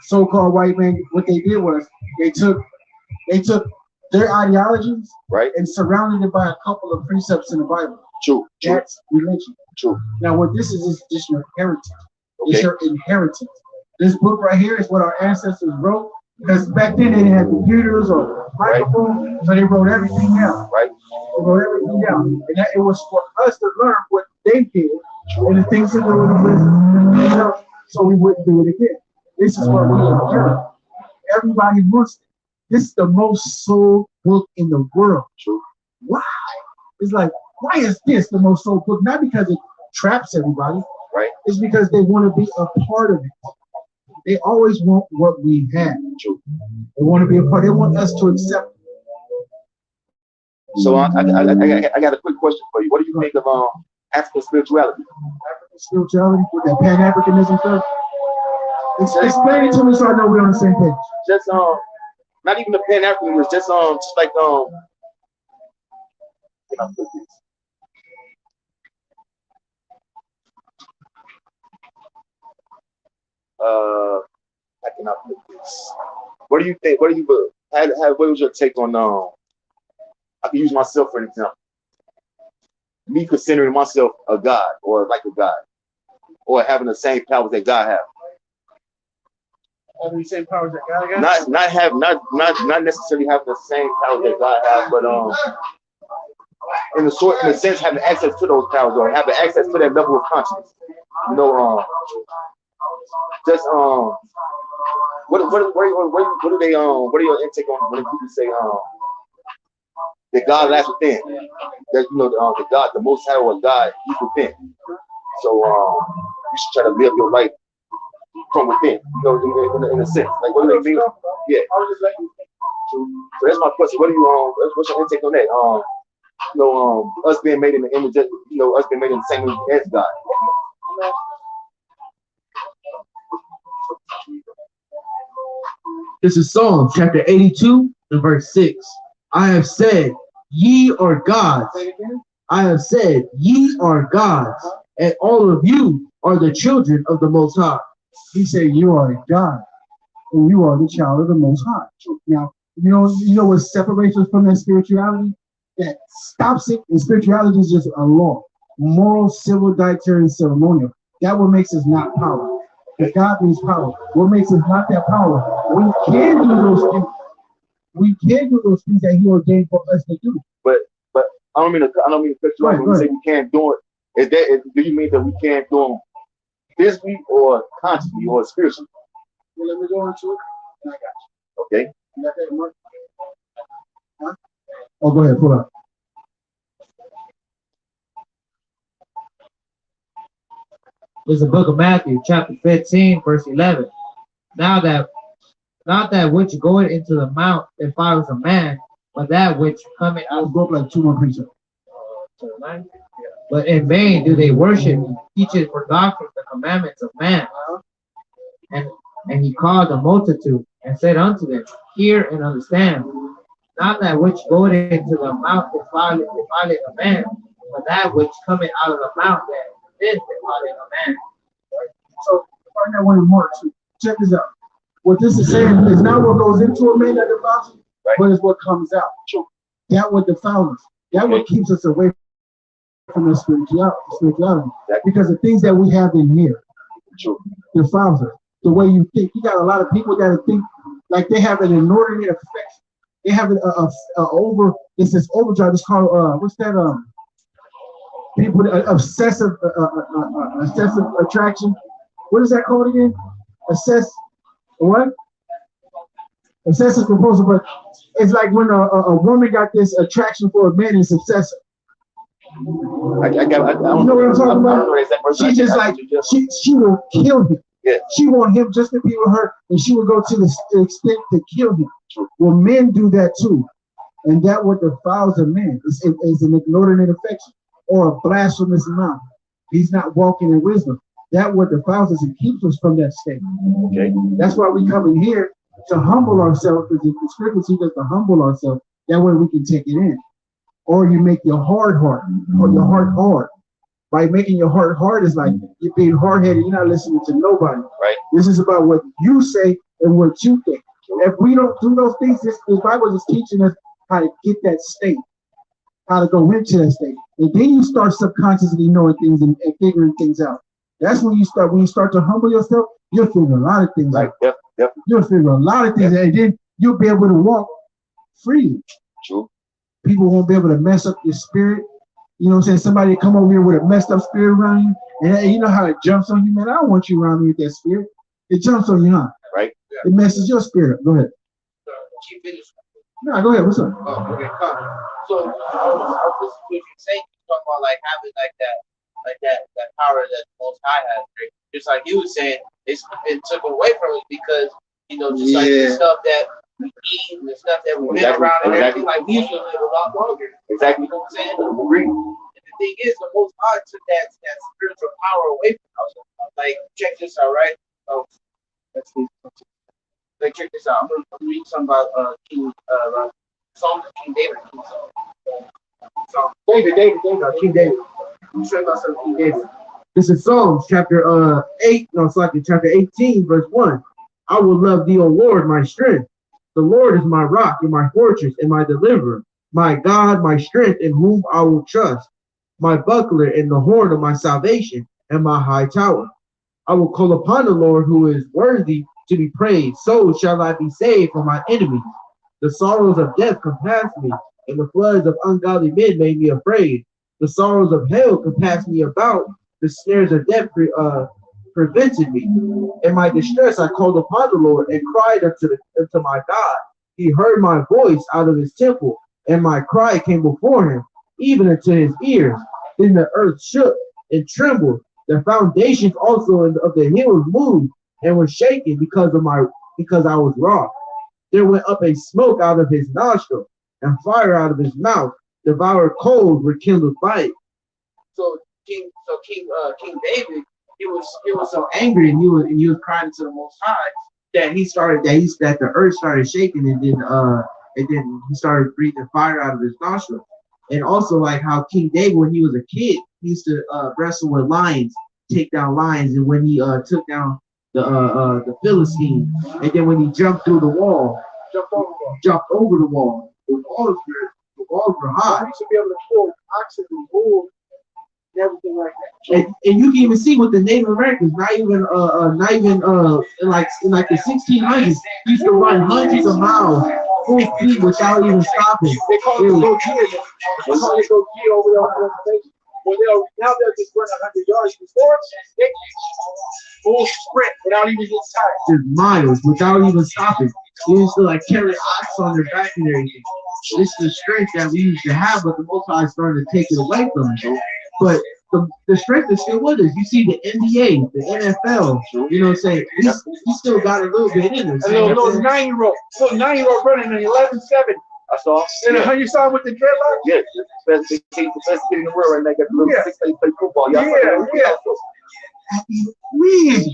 so-called white men, what they did was they took their ideologies, right, and surrounded it by a couple of precepts in the Bible. True. That's religion. True. Now what this is just your heritage. Okay. It's your inheritance. This book right here is what our ancestors wrote, because back then they didn't have computers or microphones, right, so they wrote everything down. Right. They wrote everything down. And it was for us to learn what they did and the things that they were doing, so we wouldn't do it again. This is what we inherit. Everybody wants it. This is the most sold book in the world. True. Why? It's like, why is this the most sold book? Not because it traps everybody. Right. It's because they want to be a part of it. They always want what we have. True. They want to be a part. They want us to accept it. So I got a quick question for you. What do you think of African spirituality? African spirituality with that Pan-Africanism stuff? Explain it to me so I know we're on the same page. Just not even the Pan-Africanism, it's just like can I put this? How can I put this? What do you think? What was your take on I can use myself for an example. Me considering myself a god or like a god, or having the same powers that God has. Having the same powers that God has? Not necessarily having the same powers that God has, but in a sense having access to those powers or having access to that level of consciousness. Just what are they what are your intake on when people say that God lies within? That the God, the Most High or God, He's within. So you should try to live your life from within, in a sense. Like what do they mean? Yeah. So that's my question. What do you what's your intake on that? Us being made in the image, us being made in the same image as God. This is Psalm chapter 82 and verse 6. I have said, ye are gods. I have said, ye are gods, and all of you are the children of the Most High. He said, you are a God, and you are the child of the Most High. Now, you know what separates us from that spirituality? That stops it, and spirituality is just a law. Moral, civil, dietary, and ceremonial. That what makes us not power. Because God means power. What makes us not that power? We can do those things. We can do those things that He ordained for us to do. But I don't mean to cut you off. When you say we can't do it, do you mean that we can't do them physically or consciously or spiritually? Well, let me go into it, and I got you. Okay. You got that, Mark? Huh? Oh, go ahead. Pull up. It's the book of Matthew, chapter 15, verse 11. Now that, not that which goeth into the mouth defiles a man, but that which cometh I'll out. go up like 2 more preachers. But in vain do they worship me, teaching for doctrine the commandments of man. And he called the multitude and said unto them, hear and understand. Not that which goeth into the mouth defileth a man, but that which cometh out of the mouth that is defileth a man. So find that one in Mark. Check this out. What this is saying is not what goes into a man that defiles him, but it's what comes out. That what defiles us. That what keeps us away from the spirituality. Because the things that we have in here defiles us. The way you think. You got a lot of people that think like they have an inordinate effect. They have it's this overdrive. It's called what's that? People obsessive attraction. What is that called again? What? Obsessive compulsive. But it's like when a woman got this attraction for a man, it's obsessive. I don't know what I'm talking about? She just like she will kill him. Yeah. She want him just to be with her, and she will go to the extent to kill him. Well, men do that too, and that what defiles a man is an inordinate affection or a blasphemous mouth. He's not walking in wisdom. That what defiles us and keeps us from that state. Okay. That's why we come in here to humble ourselves, because the scripture teaches us to humble ourselves. That way we can take it in. Or you make your heart hard, or your heart hard. By making your heart hard is like you're being hard-headed, you're not listening to nobody. Right. This is about what you say and what you think. If we don't do those things, this Bible is teaching us how to get that state, how to go into that state. And then you start subconsciously knowing things and figuring things out. That's when you start to humble yourself, you'll figure a lot of things out. Yep. You'll figure a lot of things out, and then you'll be able to walk freely. True. People won't be able to mess up your spirit. You know what I'm saying? Somebody come over here with a messed up spirit around you, and you know how it jumps on you, man. I don't want you around me with that spirit. It jumps on you, huh? Right. It messes your spirit up. Go ahead. No, go ahead. What's up? Oh, okay, come. So I was listening to what you're saying. You talking about like having that power that the Most High has. Right? Just like you was saying, it took away from us because just like the stuff that we eat and the stuff that we've been around and everything, like we used to live a lot longer. Exactly. You know what I'm saying? And the thing is, the Most High took that spiritual power away from us. Like, check this out, right? Oh, let's see. Like, check this out. I'm gonna read something about Psalm of King David. King David. I'm sure about some King David. This is Psalms chapter 18, verse 1. I will love thee, O Lord, my strength. The Lord is my rock and my fortress and my deliverer, my God, my strength, in whom I will trust, my buckler and the horn of my salvation and my high tower. I will call upon the Lord, who is worthy to be praised. So shall I be saved from my enemies. The sorrows of death compassed me, and the floods of ungodly men made me afraid. The sorrows of hell compassed me about. The snares of death prevented me. In my distress I called upon the Lord and cried unto my God. He heard my voice out of his temple, and my cry came before him, even unto his ears. Then the earth shook and trembled. The foundations also of the hills moved and were shaken because I was wroth. There went up a smoke out of his nostril, and fire out of his mouth. Devoured coals were kindled by it. So King David, he was so angry, and he was crying to the Most High that the earth started shaking, and then he started breathing fire out of his nostrils. And also, like how King David, when he was a kid, he used to wrestle with lions, take down lions, and when he took down the Philistine, and then when he jumped through the wall, jumped over the wall. The walls were high. You should be able to pull oxygen, bull, and everything like that. And you can even see with the Native Americans, not even in like the 1600s, used to run hundreds of miles full speed without even stopping. They call it Gogia. They call it Gogia over there on the reservation. Well, now they'll just run 100 yards before they full sprint without even getting tired. Just miles without even stopping. They used to like carry ox on their back and everything. This is the strength that we used to have, but the Most High is starting to take it away from us. But the strength is still with us. You see the NBA, the NFL, you know what I'm saying? He still got a little bit in us. A little 9-year-old running an 11-7. I saw. And you saw him with the dreadlocks? Yeah, the best kid in the world right now. Got the little 6 play football. Yeah. Man,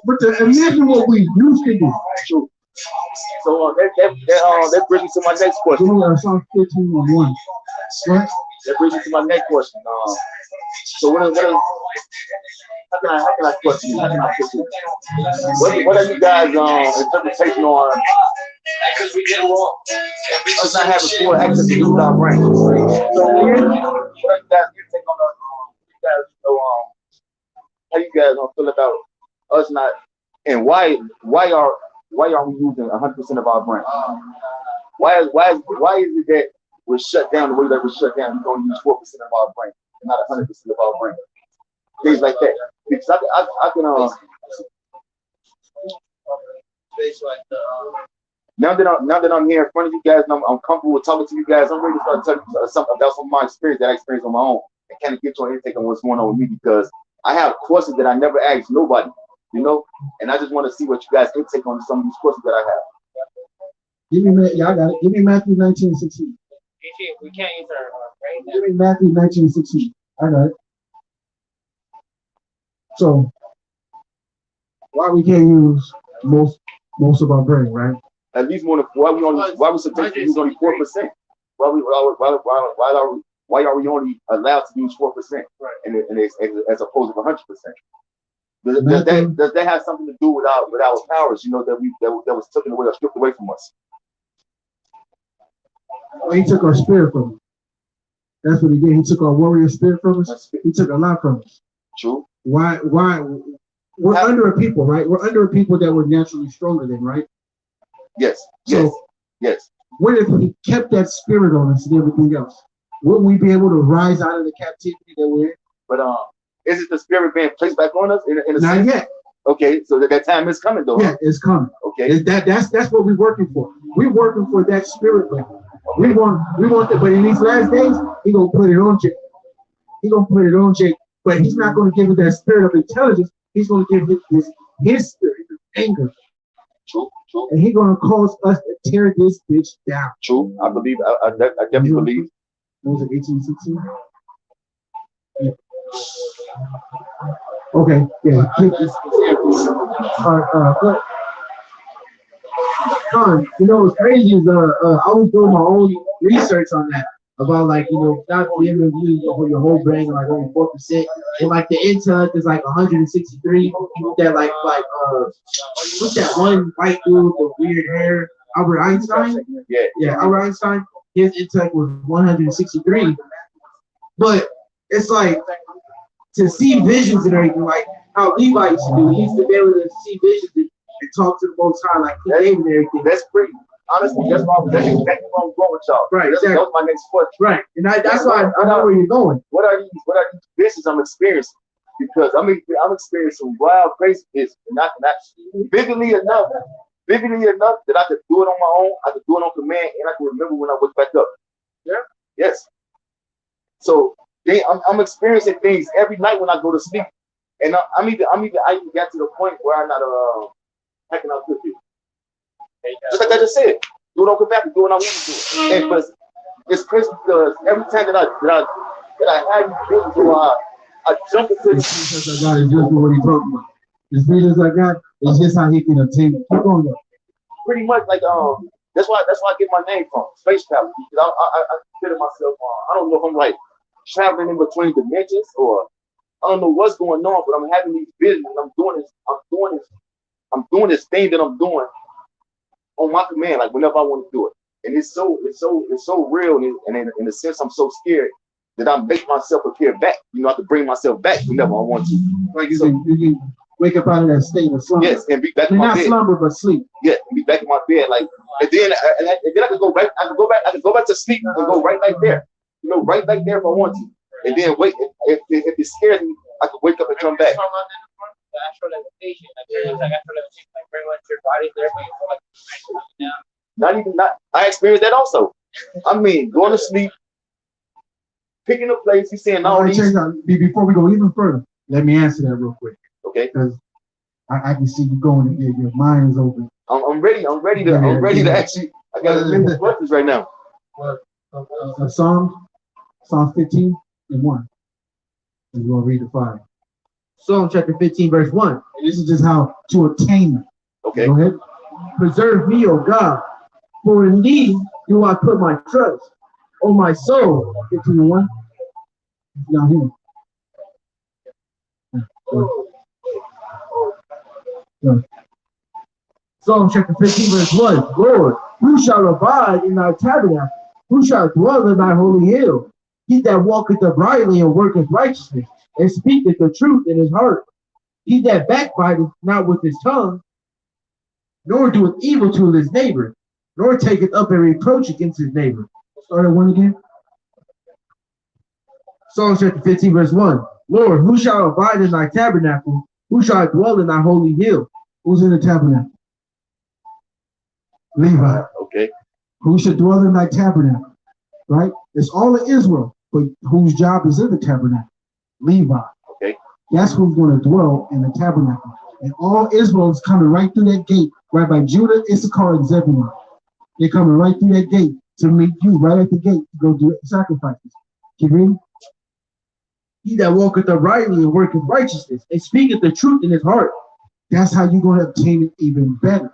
but imagine what we used to do. True. So that brings me to my next question. Psalm 15:1. What? That brings me to my next question. So how can I question you? How can I put you? What are you guys' interpretation on us not having full access to use our brain? So what are you guys take on how you guys feel about us not, and why are we using 100% of our brain? Why is it that we're shut down the way that we're shut down? We're going to use 4% of our brain, and not 100% of our brain. Things like that. Because I can now that I'm here in front of you guys, and I'm comfortable with talking to you guys, I'm ready to start telling you something about some of my experience that I experienced on my own, and kind of get your intake on what's going on with me, because I have questions that I never asked nobody, you know, and I just want to see what you guys can take on some of these questions that I have. Give me, I got it. Give me Matthew 19:16. We can't use our brain. Give me Matthew 19:16. I got it. So, why we can't use most of our brain, right? At least why we suggest to use only 4%? Why are we only allowed to use 4%? Right. And as opposed to 100%? Does that have something to do with our powers? You know, that was taken away or stripped away from us? Well, he took our spirit from us. That's what he did. He took our warrior spirit from us. He took a lot from us. True. Why? We're under a people, right? We're under a people that were naturally stronger than, right? Yes. So, yes. What if he kept that spirit on us and everything else? Wouldn't we be able to rise out of the captivity that we're in? But is it the spirit being placed back on us in a Not sense? yet. Okay, so that time is coming though. Yeah, it's coming. Okay. That's what we're working for. We're working for that spirit level. We want that, but in these last days, he's gonna put it on Jake. He's gonna put it on Jake, but he's not gonna give it that spirit of intelligence. He's gonna give it his spirit of anger. True. And he's gonna cause us to tear this bitch down. True. I believe. I definitely believe. What was it, 1816? Yeah. Okay, yeah. But Con, you know what's crazy is I was doing my own research on that about, like, you know, not being able to use your whole brain, like only 4%, and like the intellect is like 163. That like what's that one white dude with the weird hair, Albert Einstein? Yeah, Albert Einstein. His intellect was 163, but it's like to see visions and everything, like how Levi used to do. He used to be able to see visions and talk to the Most High, like he gave and everything. That's pretty. Honestly, that's exactly where I'm going with y'all. Right, That was my next question. Right, and that's why I know where you're going. What are these visions I'm experiencing? Because I'm experiencing wild, crazy visions, not vividly enough that I could do it on my own. I could do it on command, and I can remember when I wake back up. Yeah. Yes. So I'm experiencing things every night when I go to sleep, and I even got to the point where I'm not hacking out cookies. Just like I just said, do it on command, do what I want to do. And but it's crazy because every time that I have these visions, I jump into This Jesus I got is just what he's talking about. This Jesus I got is just how he can obtain it. Keep on though. pretty much like that's why I get my name from Space Travel, because I consider myself I don't know if I'm like traveling in between dimensions, or I don't know what's going on, but I'm having these visions. I'm doing this thing that I'm doing on my command, like whenever I want to do it. And it's so real, and in a sense, I'm so scared that I make myself appear back. You know, I have to bring myself back whenever I want to. Like you can wake up out of that state of slumber. Yes, and be back in my not bed. slumber, but sleep. Yeah, and be back in my bed, like, and then I could go back. I could go back to sleep and go right back there. You know, right back there if I want to. And then wait, if it scares me, I could wake up and come back. Astral levitation, like astral levitation, like pretty much your body's there, but you feel like you're down. I experienced that also. I mean, going to sleep, picking a place, he's saying all these. Before we go even further, let me answer that real quick. Okay. Because I can see you going. Your mind is open. I'm ready to actually. I got to remember questions right now. Psalm 15 and 1. And we'll read the 5. Psalm chapter 15, verse 1. And this is just how to obtain it. Okay. Go ahead. Preserve me, O God, for in thee do I put my trust. O my soul. 15 and 1. Down here. Psalm chapter 15, verse 1. Lord, who shall abide in thy tabernacle? Who shall dwell in thy holy hill? He that walketh uprightly and worketh righteousness, and speaketh the truth in his heart. He that backbiteth not with his tongue, nor doeth evil to his neighbor, nor taketh up a reproach against his neighbor. Start at 1 again. Psalm chapter 15, verse 1. Lord, who shall abide in thy tabernacle? Who shall dwell in thy holy hill? Who's in the tabernacle? Levi. Okay. Who should dwell in thy tabernacle? Right? It's all of Israel, but whose job is in the tabernacle? Levi. Okay. That's who's going to dwell in the tabernacle. And all Israel is coming right through that gate, right by Judah, Issachar, and Zebulun. They're coming right through that gate to meet you right at the gate to go do sacrifices. Keep reading. He that walketh uprightly and worketh righteousness, and speaketh the truth in his heart. That's how you're going to obtain it even better.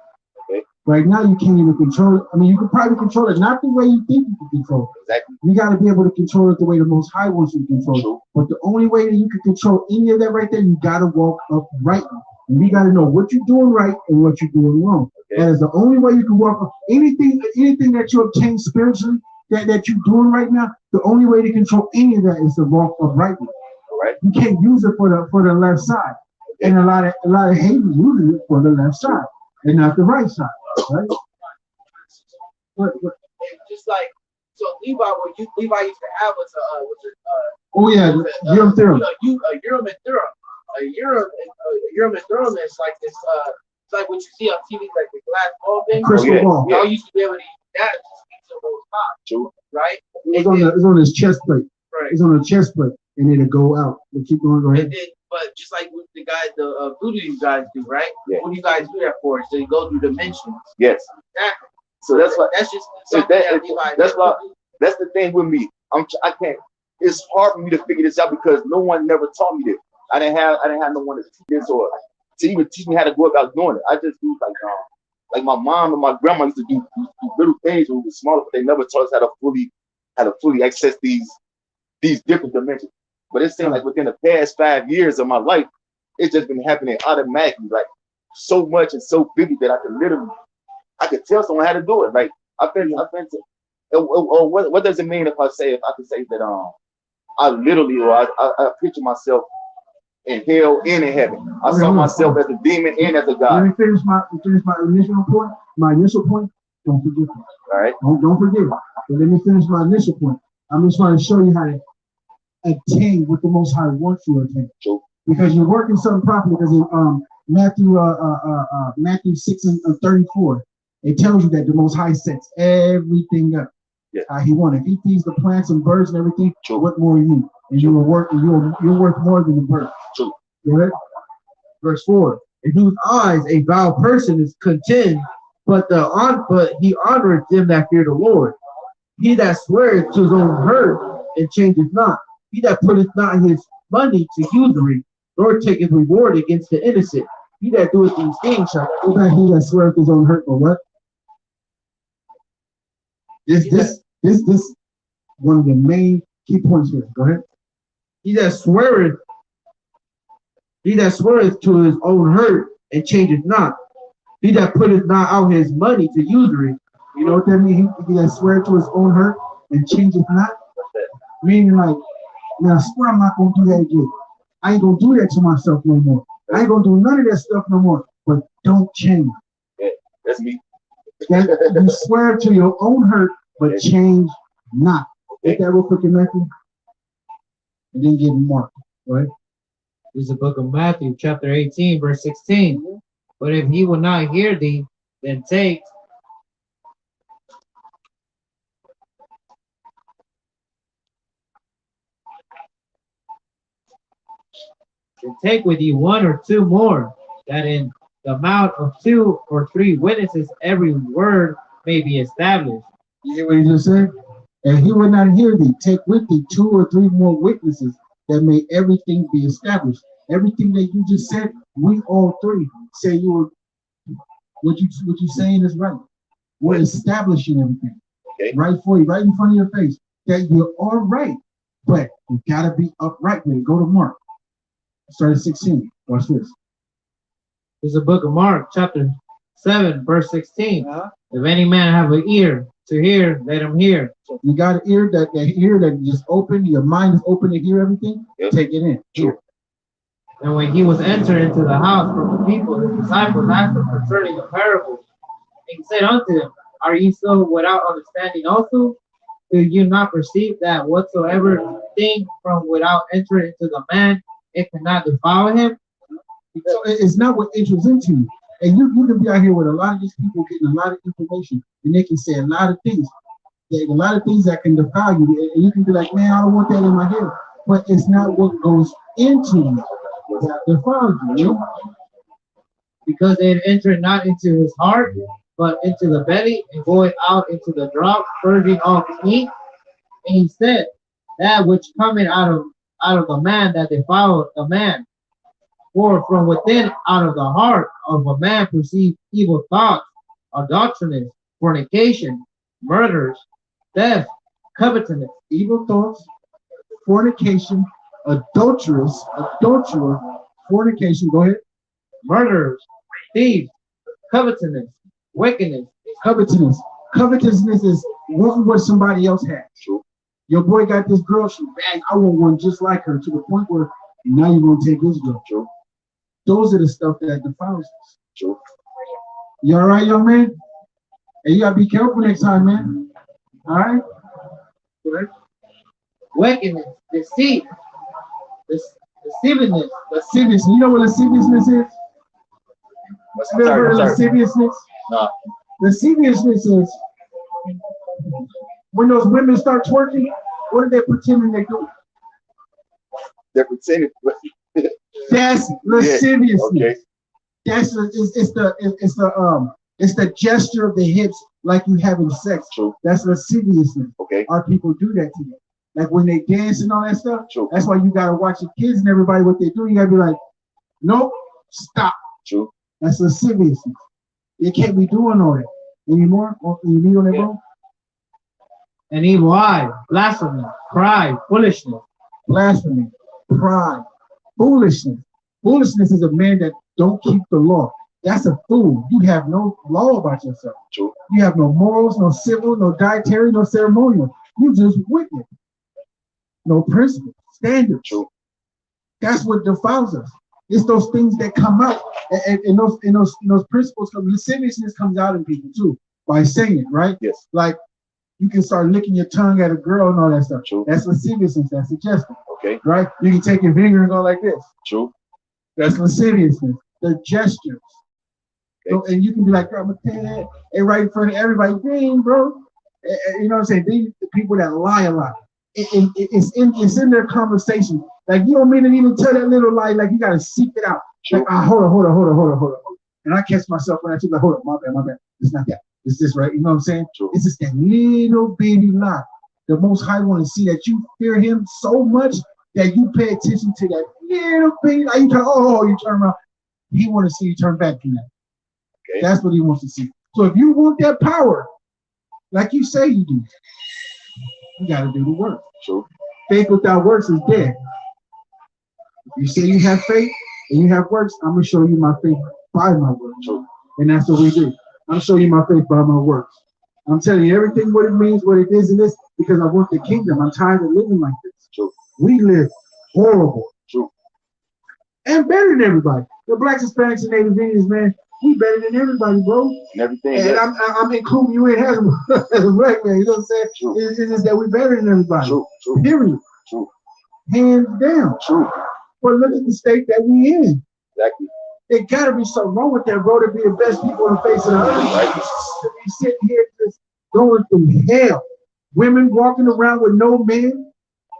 Okay. Right now, you can't even control it. I mean, you can probably control it, not the way you think you can control it. Exactly. You got to be able to control it the way the Most High wants you to control it. But the only way that you can control any of that right there, you got to walk uprightly. And you got to know what you're doing right and what you're doing wrong. Okay. That is the only way you can walk up. Anything that you obtain spiritually that you're doing right now, the only way to control any of that is to walk uprightly. Right. You can't use it for the left side. Okay. And a lot of haters use it for the left side and not the right side. Right? What? Just like so, Levi used to have was Urim Thummim. Urim and Thummim. Urim and Thummim is like this. It's like what you see on TV, like the glass ball thing. Crystal ball. Y'all used to be able to use that to speak to the Most High. True. Right. It's on his chest plate. Right. It's on the chest plate, and it'll go out. We'll keep going. Go ahead. But just like what the guys, the voodoo you guys do, right? Yeah. What do you guys do that for? So you go through dimensions. Yes. Exactly. So that's what. That's just that's the thing with me. I can't. It's hard for me to figure this out because no one never taught me this. I didn't have no one to teach this or to even teach me how to go about doing it. I just do like my mom and my grandma used to do little things when we were smaller, but they never taught us how to fully access these different dimensions. But it seemed like within the past 5 years of my life, it's just been happening automatically, like so much and so vivid that I could tell someone how to do it. Like I've been to. What does it mean if I could say that I literally or I picture myself in hell and in heaven. I saw myself as a demon and as a god. Let me finish my initial point. My initial point. Don't forget it. All right. Don't forget it. But let me finish my initial point. I'm just trying to show you how to attain what the Most High wants you to attain. True. Because you're working something properly. Because in Matthew 6 and 34, it tells you that the Most High sets everything up. Yeah. He wanted. He feeds the plants and birds and everything. True. What more you need? And you will work. You're worth more than the bird. True. Right? Verse 4. In whose eyes a vile person is content, but he honoreth them that fear the Lord. He that sweareth to his own hurt and changeth not. He that putteth not his money to usury, nor taketh reward against the innocent. He that doeth these things shall. He that sweareth his own hurt, or what? This one of the main key points here. Go ahead. He that sweareth to his own hurt and changeth not. He that putteth not out his money to usury. You know what that means? He that swear to his own hurt and changeth not. Meaning like, man, I swear I'm not gonna do that again. I ain't gonna do that to myself no more. I ain't gonna do none of that stuff no more. But don't change. Yeah, that's me. You swear to your own hurt, but change not. Take that real quick in Matthew. And then give Mark, right? This is the book of Matthew, chapter 18, verse 16. But if he will not hear thee, then take with you one or two more, that in the mouth of 2 or 3 witnesses every word may be established. You hear what he just said? And he will not hear thee. Take with thee 2 or 3 more witnesses, that may everything be established. Everything that you just said, we all 3 say you were what you saying is right. We're establishing everything. Okay. Right for you, right in front of your face. That you're all right, but you gotta be upright with it. Go to Mark. Start at 16. Watch this. This is the book of Mark, chapter 7, verse 16. If any man have an ear to hear, let him hear. You got an ear that just open, your mind is open to hear everything, take it in. Sure. And when he was entered into the house from the people, his disciples asked him concerning the parable. And he said unto them, Are ye so without understanding also? Do you not perceive that whatsoever thing from without entering into the man, it cannot defile him? So it's not what enters into you. And you can be out here with a lot of these people getting a lot of information, and they can say a lot of things. There's a lot of things that can defile you, and you can be like, man, I don't want that in my head. But it's not what goes into you that defiles you. Because it entered not into his heart, but into the belly, and going out into the drop, purging all clean. And he said, That which cometh out of the man that defileth a man. For from within, out of the heart of a man proceed evil thoughts, adulteries, fornication, murders, theft, covetousness. Evil thoughts, fornication, adulterer, fornication, go ahead. Murderers, thieves, covetousness, wickedness. Covetousness is wanting what somebody else has. True. Your boy got this girl, she bang, I want one just like her, to the point where now you're going to take this girl. True. Those are the stuff that defiles us. True. You all right, young man? And you got to be careful next time, man. All right? Wickedness, deceit, lasciviousness. Lasciviousness. You know what lasciviousness is? I'm You ever heard of sorry. lasciviousness? No. Lasciviousness is when those women start twerking, what are they pretending they do? They're pretending. That's lasciviousness. Okay. That's it's the gesture of the hips like you having sex. True. That's lasciviousness. Okay. Our people do that to you. Like when they dance and all that stuff. True. That's why you gotta watch your kids and everybody what they do. You gotta be like, nope, stop. True. That's lasciviousness. You can't be doing all that anymore. You read on that, bro? An evil eye, blasphemy, pride, foolishness. Blasphemy, pride, foolishness. Foolishness is a man that don't keep the law. That's a fool. You have no law about yourself. True. You have no morals, no civil, no dietary, no ceremonial. You just wicked. No principle, standards. True. That's what defiles us. It's those things that come out, and those principles come. Lasciviousness comes out in people too by saying it, right? Yes. Like you can start licking your tongue at a girl and all that stuff. True. That's lasciviousness. That's suggestion. Okay. Right? You can take your finger and go like this. True. That's lasciviousness. The gestures. Okay. So, and you can be like, I'm a dad, and right in front of everybody, dang, bro. You know what I'm saying? These the people that lie a lot. It's in their conversation. Like you don't mean to even tell that little lie. Like you gotta seek it out. True. Like, hold on. And I catch myself when I keep like, hold on, my bad. It's not that. It's this, right? You know what I'm saying? True. It's just that little bitty lie. The Most High want to see that you fear Him so much that you pay attention to that little bitty. Like you turn around. He want to see you turn back from that. Okay. That's what He wants to see. So if you want that power, like you say you do, you got to do the work. True. Faith without works is dead. You say you have faith and you have works, I'm gonna show you my faith by my works. True. And that's what we do. I'm showing you my faith by my works. I'm telling you everything what it means, what it is in this, because I want the kingdom. I'm tired of living like this. True. We live horrible. True. And better than everybody. The blacks, Hispanics, and Native Indians, man, we better than everybody, bro. And everything. And I'm including you in as a black man. You know what I'm saying? True. It's just that we better than everybody. True. True. Period. True. Hands down. True. But look at the state that we in. Exactly. It gotta be something wrong with that, bro, to be the best people on the face of the earth. Right. To be sitting here just going through hell. Women walking around with no man,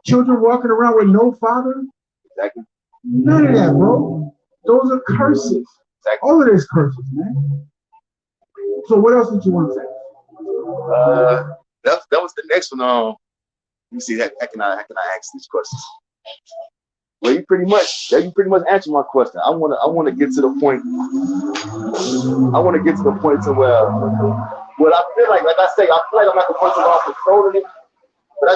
children walking around with no father. Exactly. None of that, bro. Those are curses. Exactly. All of this curses, man. So what else did you want to say? That was the next one. Let me see. How can I ask these questions? Well, you pretty much answered my question. I wanna get to the point. I want to get to the point to where what I feel like I say, I feel like I'm not the person who controlling it, but I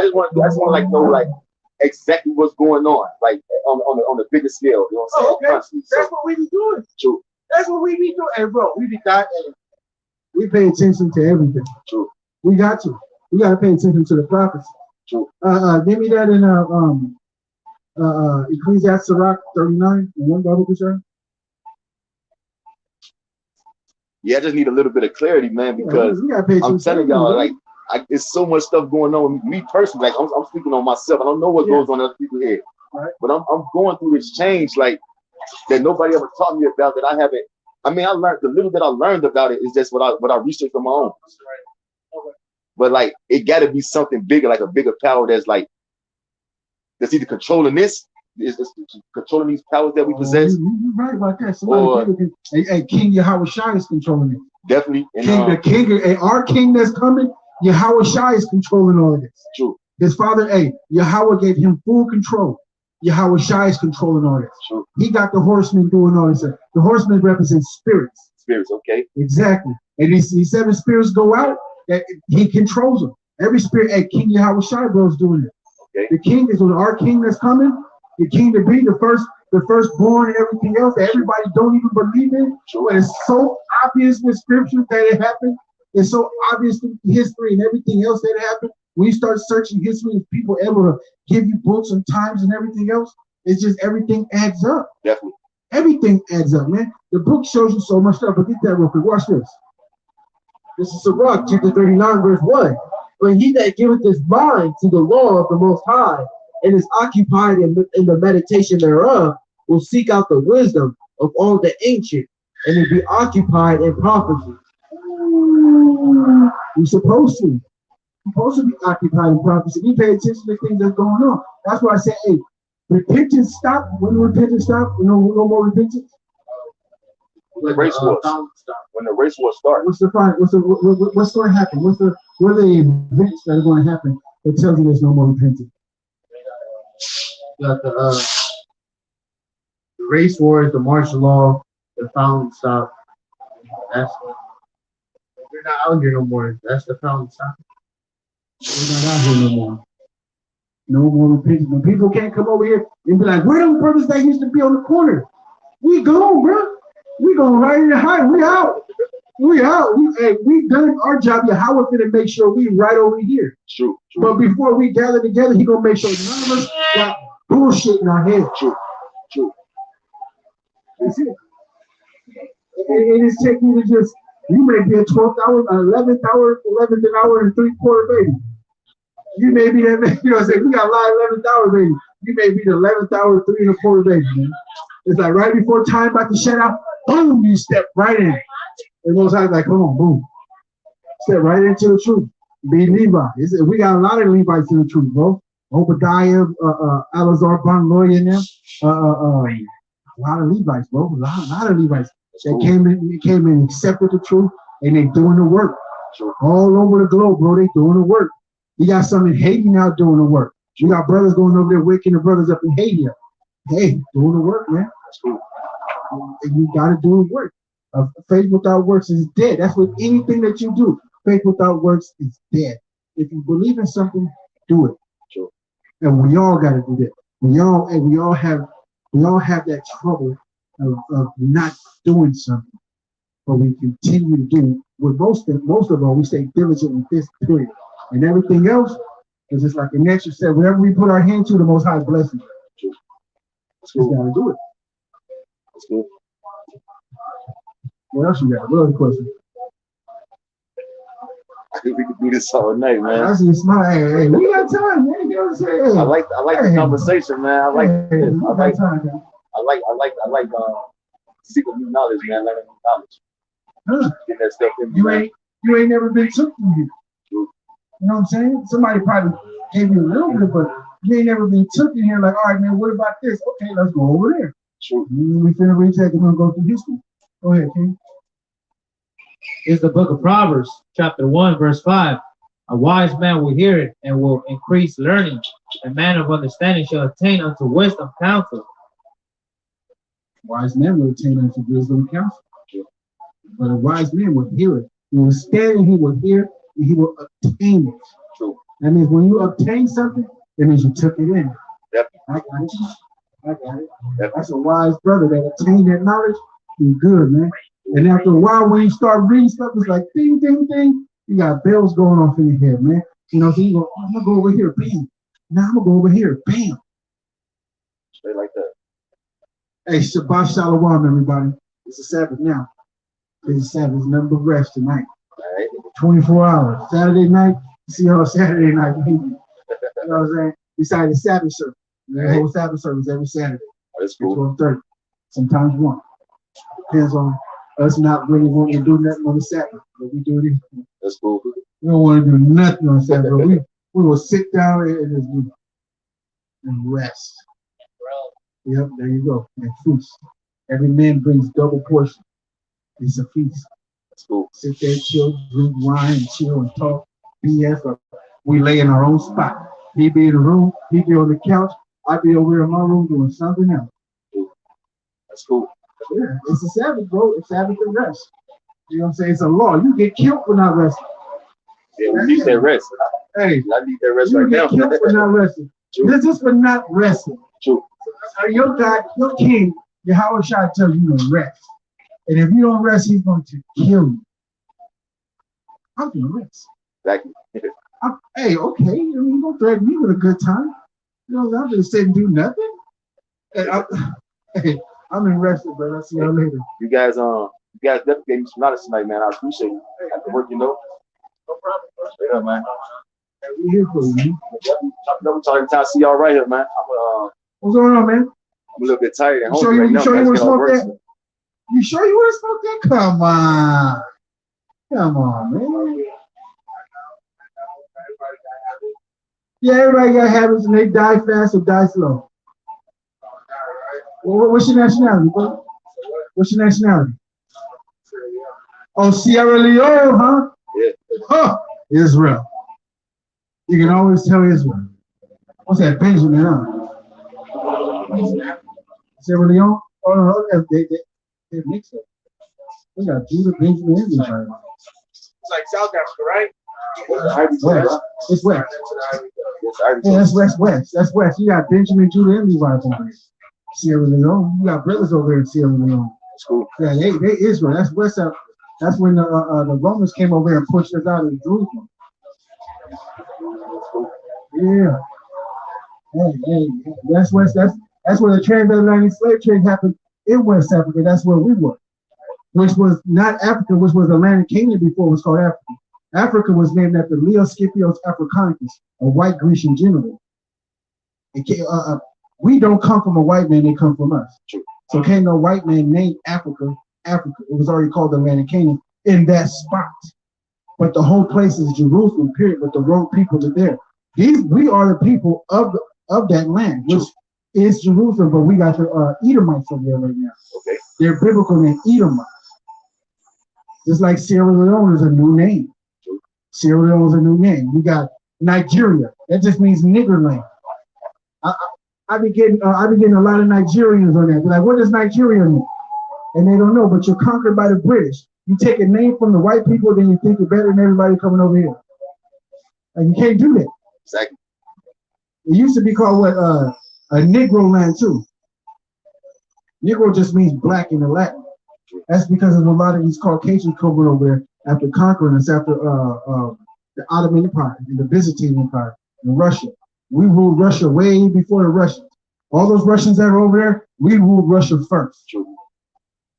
just want to like know like exactly what's going on, like on the bigger scale. You know what I'm saying? Oh, okay. That's what we be doing. True. That's what we be doing. Hey, bro, we be that. We pay attention to everything. True. We got to. We got to pay attention to the prophecy. True. Give me that in Ecclesiastes 39 one Bible concern. Yeah, I just need a little bit of clarity, man, because I'm telling y'all, like, it's so much stuff going on with me personally. Like, I'm speaking on myself. I don't know what goes on in other people's head, right? But I'm going through this change, like, that nobody ever taught me about, that I haven't. I mean, I learned the little bit I learned about it is just what I researched on my own. But like, it got to be something bigger, like a bigger power that's either controlling this, is controlling these powers that we possess. You're right about that. Hey, King Yahweh Shai is controlling it. Definitely. And our king that's coming, Yahweh Shai is controlling all of this. True. His father, Yahweh gave him full control. Yahweh Shai is controlling all this. True. He got the horsemen doing all this. The horsemen represent spirits. Spirits, okay. Exactly. And these 7 spirits go out, that he controls them. Every spirit, King Yahweh Shai, bro, is doing it. Okay. The king is our king that's coming. The king to be the firstborn and everything else that everybody don't even believe in. But it's so obvious with scripture that it happened. It's so obvious in history and everything else that happened. When you start searching history and people able to give you books and times and everything else, it's just everything adds up. Definitely. Everything adds up, man. The book shows you so much stuff, but get that real quick. Watch this. This is Sirach, chapter 39, verse 1. But he that giveth his mind to the law of the Most High and is occupied in the meditation thereof will seek out the wisdom of all the ancient and will be occupied in prophecy. You're supposed to. Be occupied in prophecy. You pay attention to things that's going on. That's why I say, repentance stop. When repentance stop, no more repentance. When the race war starts. What's going to happen? What are the events that are going to happen that tells you there's no more repentance? Got the race wars, the martial law, the fountain stop. That's you're not out here no more. That's the fountain stop. We're not out here no more. No more repentance. When people can't come over here and be like, where are those brothers that used to be on the corner? We gone, bro. We going right in the high. We out. We out. We done our job. How we're gonna make sure we right over here. True. But before we gather together, he gonna make sure none of us got bullshit in our head. True. That's it. And it's taking you to just, you may be a 12th hour, 11th hour, 11th hour, and 3/4 baby. You may be that, you know what I'm saying? We got a lot of 11th hour baby. You may be the 11th hour, 3 1/4 baby, man. It's like right before time about to shut out, boom, you step right in. And Most High like, come on, boom. Step right into the truth. Be Levi. We got a lot of Levites in the truth, bro. Obadiah, Alazar, Bon Loy in there. A lot of Levites, bro. A lot of Levites. They came in and accepted the truth, and they doing the work. All over the globe, bro. They doing the work. You got some in Haiti now doing the work. You got brothers going over there waking the brothers up in Haiti. Hey, doing the work, man. You got to do the work. Faith without works is dead. That's what anything that you do. Faith without works is dead. If you believe in something, do it. And we all got to do that. We all have that trouble of not doing something, but we continue to do. With most of all, we stay diligent with this period, and everything else is just like an extra step. Whatever we put our hand to, the Most High blessing. Just gotta do it. That's good. What else you got? What other question? We could do this all night, man. I see smile. Hey, we got time, man. You know what I'm saying? I like the conversation, man. I like seeking new knowledge, man. Learning new knowledge. Huh. Get that stuff in me, You man. ain't never been took from here. You know what I'm saying? Somebody probably gave you a little bit, but you ain't never been took in here like, all right, man, what about this? Okay, let's go over there. True. We finna retake and we're gonna go through history. Go ahead, King. Is the book of Proverbs, chapter 1, verse 5. A wise man will hear it and will increase learning. A man of understanding shall attain unto wisdom counsel. Wise man will attain unto wisdom and counsel. But a wise man will hear it. He will stand and he will hear and he will obtain it. True. That means when you obtain something, it means you took it in. Yep. I got it. Yep. That's a wise brother that obtained that knowledge. He's good, man. And after a while, when you start reading stuff, it's like ding, ding, ding. You got bells going off in your head, man. You know, so you go, I'm gonna go over here, bam. Now I'm gonna go over here, bam. Straight like that. Hey, Shabbat Shalom, everybody. It's a Sabbath now. It's a Sabbath. It's nothing but rest tonight. All right. 24 hours. Saturday night, you see how Saturday night. You know what I'm saying? Besides the Sabbath service. The whole Sabbath service every Saturday. That's cool. 12:30. Sometimes 1. Depends on us not really wanting to do nothing on the Sabbath. But we do this. That's cool. We don't want to do nothing on Sabbath. But we will sit down and just do and rest. Yep, there you go. And feast. Every man brings double portion. It's a feast. That's cool. Sit there, chill, drink wine, and chill and talk. BS. We lay in our own spot. He be in the room. He be on the couch. I be over here in my room doing something else. That's cool. Yeah, it's a Sabbath, bro. It's Sabbath and rest. You know what I'm saying? It's a law. You get killed for not resting. Yeah, we need that rest. Hey, I need that rest you right now. get killed for not resting. True. This is for not resting. True. Your God, your king, Yahweh Shai tells you to rest. And if you don't rest, he's going to kill you. I'm going to rest. Exactly. Hey, okay. I mean, you don't threaten me with a good time. You know, I'm going to sit and do nothing. Hey, I'm interested, brother. I'll see y'all later. You guys definitely gave me some knowledge tonight, man. I appreciate it. After work, you know. No problem. Straight up, man. Hey, we're here for you, man. I'm talking time. See y'all right here, man. What's going on, man? I'm a little bit tired at You home sure right you now. sure you man. want It's to getting smoke worse. that? You sure you want to smoke that? Come on. Come on, man. Yeah, everybody got habits and they die fast or die slow. Well, what's your nationality, bro? What's your nationality? Oh, Sierra Leone, huh? Yeah. Huh. Israel. You can always tell Israel. What's that, Benjamin, huh? Sierra Leone? Oh, no, they mix it. We got Judah, Benjamin, and Israel. It's like South Africa, right? West. It's west. Yes, Yeah, that's west. That's west. You got Benjamin, Judah, and Levi over there. Sierra Leone. You got brothers over there in Sierra Leone. It's cool. Yeah, they Israel. That's west. That's when the Romans came over and pushed us out of Jerusalem. Yeah. Hey, that's west. That's where the transatlantic slave trade happened in West Africa. That's where we were, which was not Africa, which was the land of Canaan before it was called Africa. Africa was named after Leo Scipios Africanus, a white Grecian general. We don't come from a white man; they come from us. So can't no white man name Africa Africa. It was already called the land of Canaan in that spot. But the whole place is Jerusalem, period. But the wrong people are there. We are the people of that land, which is Jerusalem. But we got the Edomites over there right now. Okay. They're biblical named Edomites. Just like Sierra Leone is a new name. Sierra Leone is a new name. We got Nigeria. That just means nigger land. I be getting a lot of Nigerians on that. They're like, what does Nigeria mean? And they don't know, but you're conquered by the British. You take a name from the white people, then you think you're better than everybody coming over here. And you can't do that. Exactly. It used to be called what a Negro land too. Negro just means black in the Latin. That's because of a lot of these Caucasians coming over there after conquering us, after the Ottoman Empire and the Byzantine Empire and Russia. We ruled Russia way before the Russians. All those Russians that are over there, we ruled Russia first.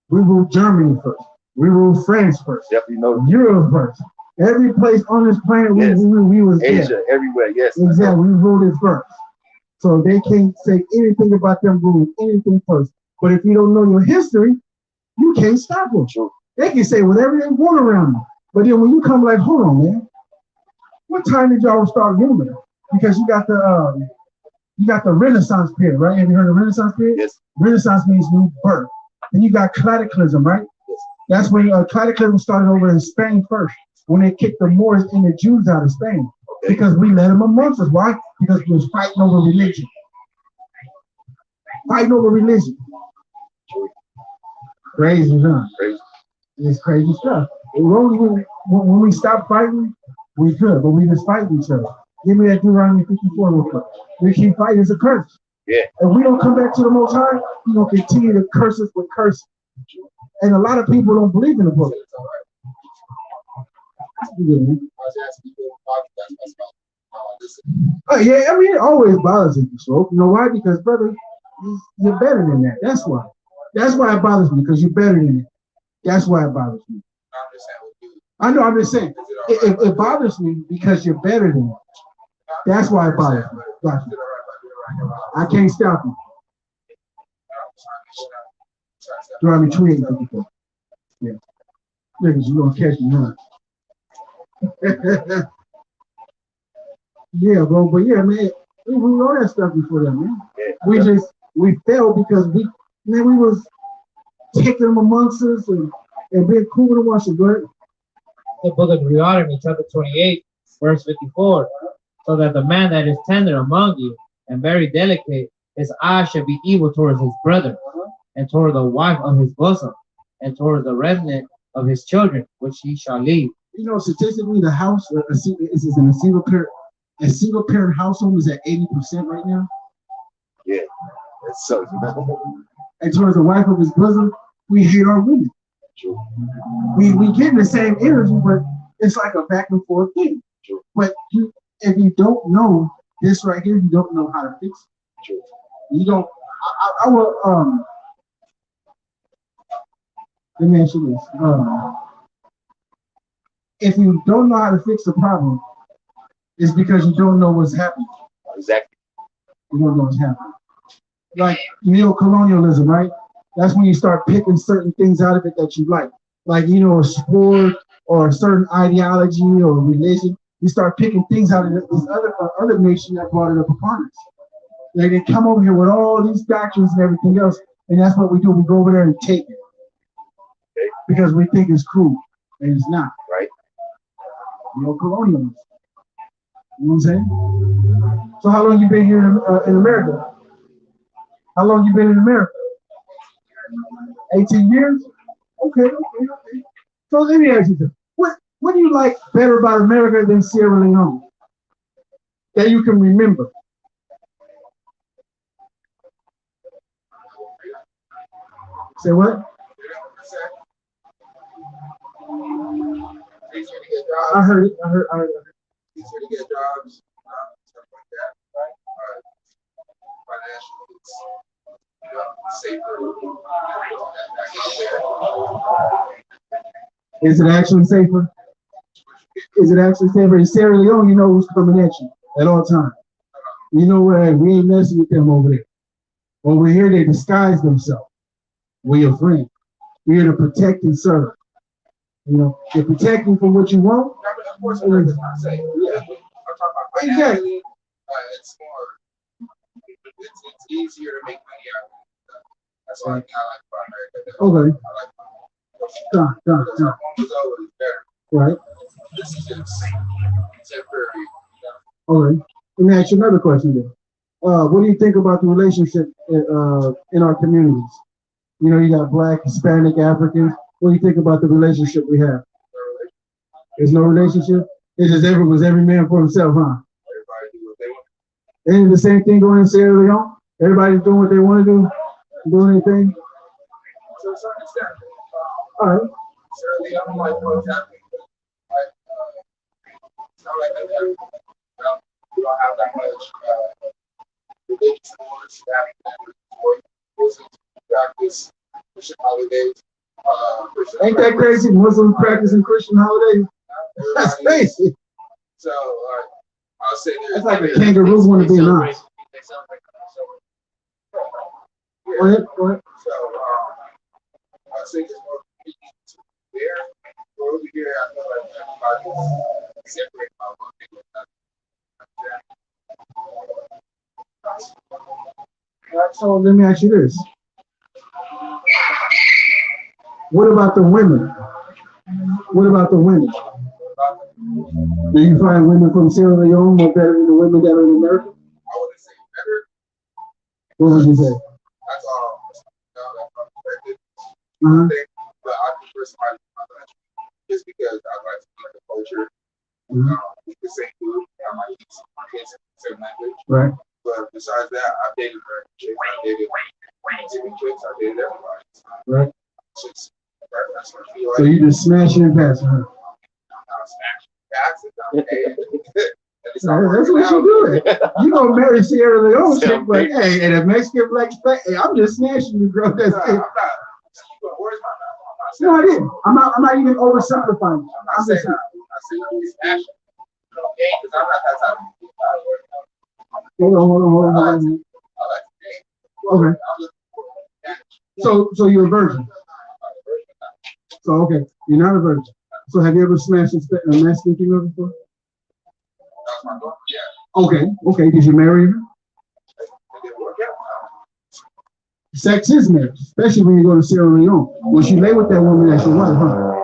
We ruled Germany first. We ruled France first. Yep, you know. Europe first. Every place on this planet, Yes. we was Asia, there. everywhere, yes. Exactly, we ruled it first. So they can't say anything about them ruling anything first. But if you don't know your history, you can't stop them. True. They can say whatever they want around you. But then when you come like, hold on, man, what time did y'all start human? Because you got the Renaissance period, right? Have you heard of Renaissance period? Yes. Renaissance means new birth. And you got cataclysm, right? Yes. That's when cataclysm started over in Spain first, when they kicked the Moors and the Jews out of Spain. Okay. Because we let them amongst us. Why? Because we was fighting over religion. Fighting over religion. Crazy, huh? Crazy. It's crazy stuff. When we stop fighting, we could, but we just fight each other. Give me that Deuteronomy 54 real quick. We keep fighting, it's a curse. Yeah. If we don't come back to the Most High, He's going to continue to curse us with curses. And a lot of people don't believe in the book. Yeah, I mean, it always bothers me, so you know why? Because, brother, you're better than that. That's why. That's why it bothers me, because you're better than it. That's why it bothers me. I know, I'm just saying. It bothers me because you're better than it. That's why it bothers me. Gotcha. I can't stop you. Deuteronomy 28:54. Yeah. Niggas, you gonna catch me, huh? Yeah, bro, but yeah, man, we know that stuff before that, man. Yeah. We fell because we was taking them amongst us and being cool with them. So good. The book of Deuteronomy, chapter 28, verse 54. So that the man that is tender among you and very delicate, his eye should be evil towards his brother, and toward the wife of his bosom, and toward the remnant of his children, which he shall leave. You know, statistically, the house is in a single parent household is at 80% right now. Yeah. It sucks. And towards the wife of his bosom, we hate our women. True. We get the same energy, but it's like a back and forth thing. True. But if you don't know this right here, you don't know how to fix it. True. You don't. I will. Let me ask you this. If you don't know how to fix the problem, it's because you don't know what's happening. Exactly. You don't know what's happening. Like neo-colonialism, right? That's when you start picking certain things out of it that you like you know, a sport or a certain ideology or religion. You start picking things out of this other nation that brought it up upon us. Like they come over here with all these doctrines and everything else, and that's what we do. We go over there and take it because we think it's cool, and it's not. Right. Neo-colonialism. You know what I'm saying? So how long you been here in America? How long you been in America? 18 years? Okay. So let me ask you this. What do you like better about America than Sierra Leone? That you can remember? Say what? I heard it. Easier to get jobs, stuff like that, right? Financially, it's safer. Is it actually safer? Is it actually safer? In Sierra Leone, you know who's coming at you at all times. You know where we ain't messing with them over there. Over here, they disguise themselves. We're your friend. We're here to protect and serve. You know, they're protecting from what you want. Of course, America's not safe. Yeah. I'm talking about financially. It's more. It's easier to make money out of it. That's one thing I like about America. Okay. I like Done. It's always better. Right. This is just temporary. Okay. Let me ask you another question then. What do you think about the relationship in our communities? You know, you got Black, Hispanic, Africans. What do you think about the relationship we have? There's no relationship? It's just every man for himself, huh? Everybody do what they want. Ain't the same thing going in Sierra Leone? Everybody's doing what they want to do? Doing anything? To a certain extent. All right. Certainly, I'm like, for example, like, it's not like we don't have that much religious wars practice Christian holidays. Ain't that crazy? Muslims practicing Christian holidays? That's crazy. So, I'll say That's like a kangaroo want to be an ox. Go ahead. Go ahead. So, I'll say this more there. Over here, I feel like everybody's separate about one thing with another. So let me ask you this. What about the women? What about the women? Do you find women from Sierra Leone more better than the women that are in America? I wouldn't say better. What would you say? That's all. That's my perspective. Uh-huh. But I prefer somebody from my country just because I like to learn the culture. Mm-hmm. We can say food. I might teach my kids in a certain language. Right. But besides that, I've dated American chicks. I've dated Mexican chicks. I've dated everybody. Right. Chicks. That's what I feel like. So you just smashing and passing her. I'm not smashing taxes. I'm paying. That's what you do. You gonna marry Sierra Leone chick, but hey, and a Mexican black, hey, I'm just smashing you, girl. That's it. Where's my mouth? No, I didn't. I'm not even oversimplifying. I'm saying I'm smashing. Okay, because I'm not that type of Hold on. I like to Okay. So you're a virgin. So okay, you're not a virgin. So have you ever smashed a Mexican female before? That's my daughter, yeah. Okay. Did you marry her? It didn't work out. Sex is marriage, especially when you go to Sierra Leone. When she lay with that woman, that's your wife, huh?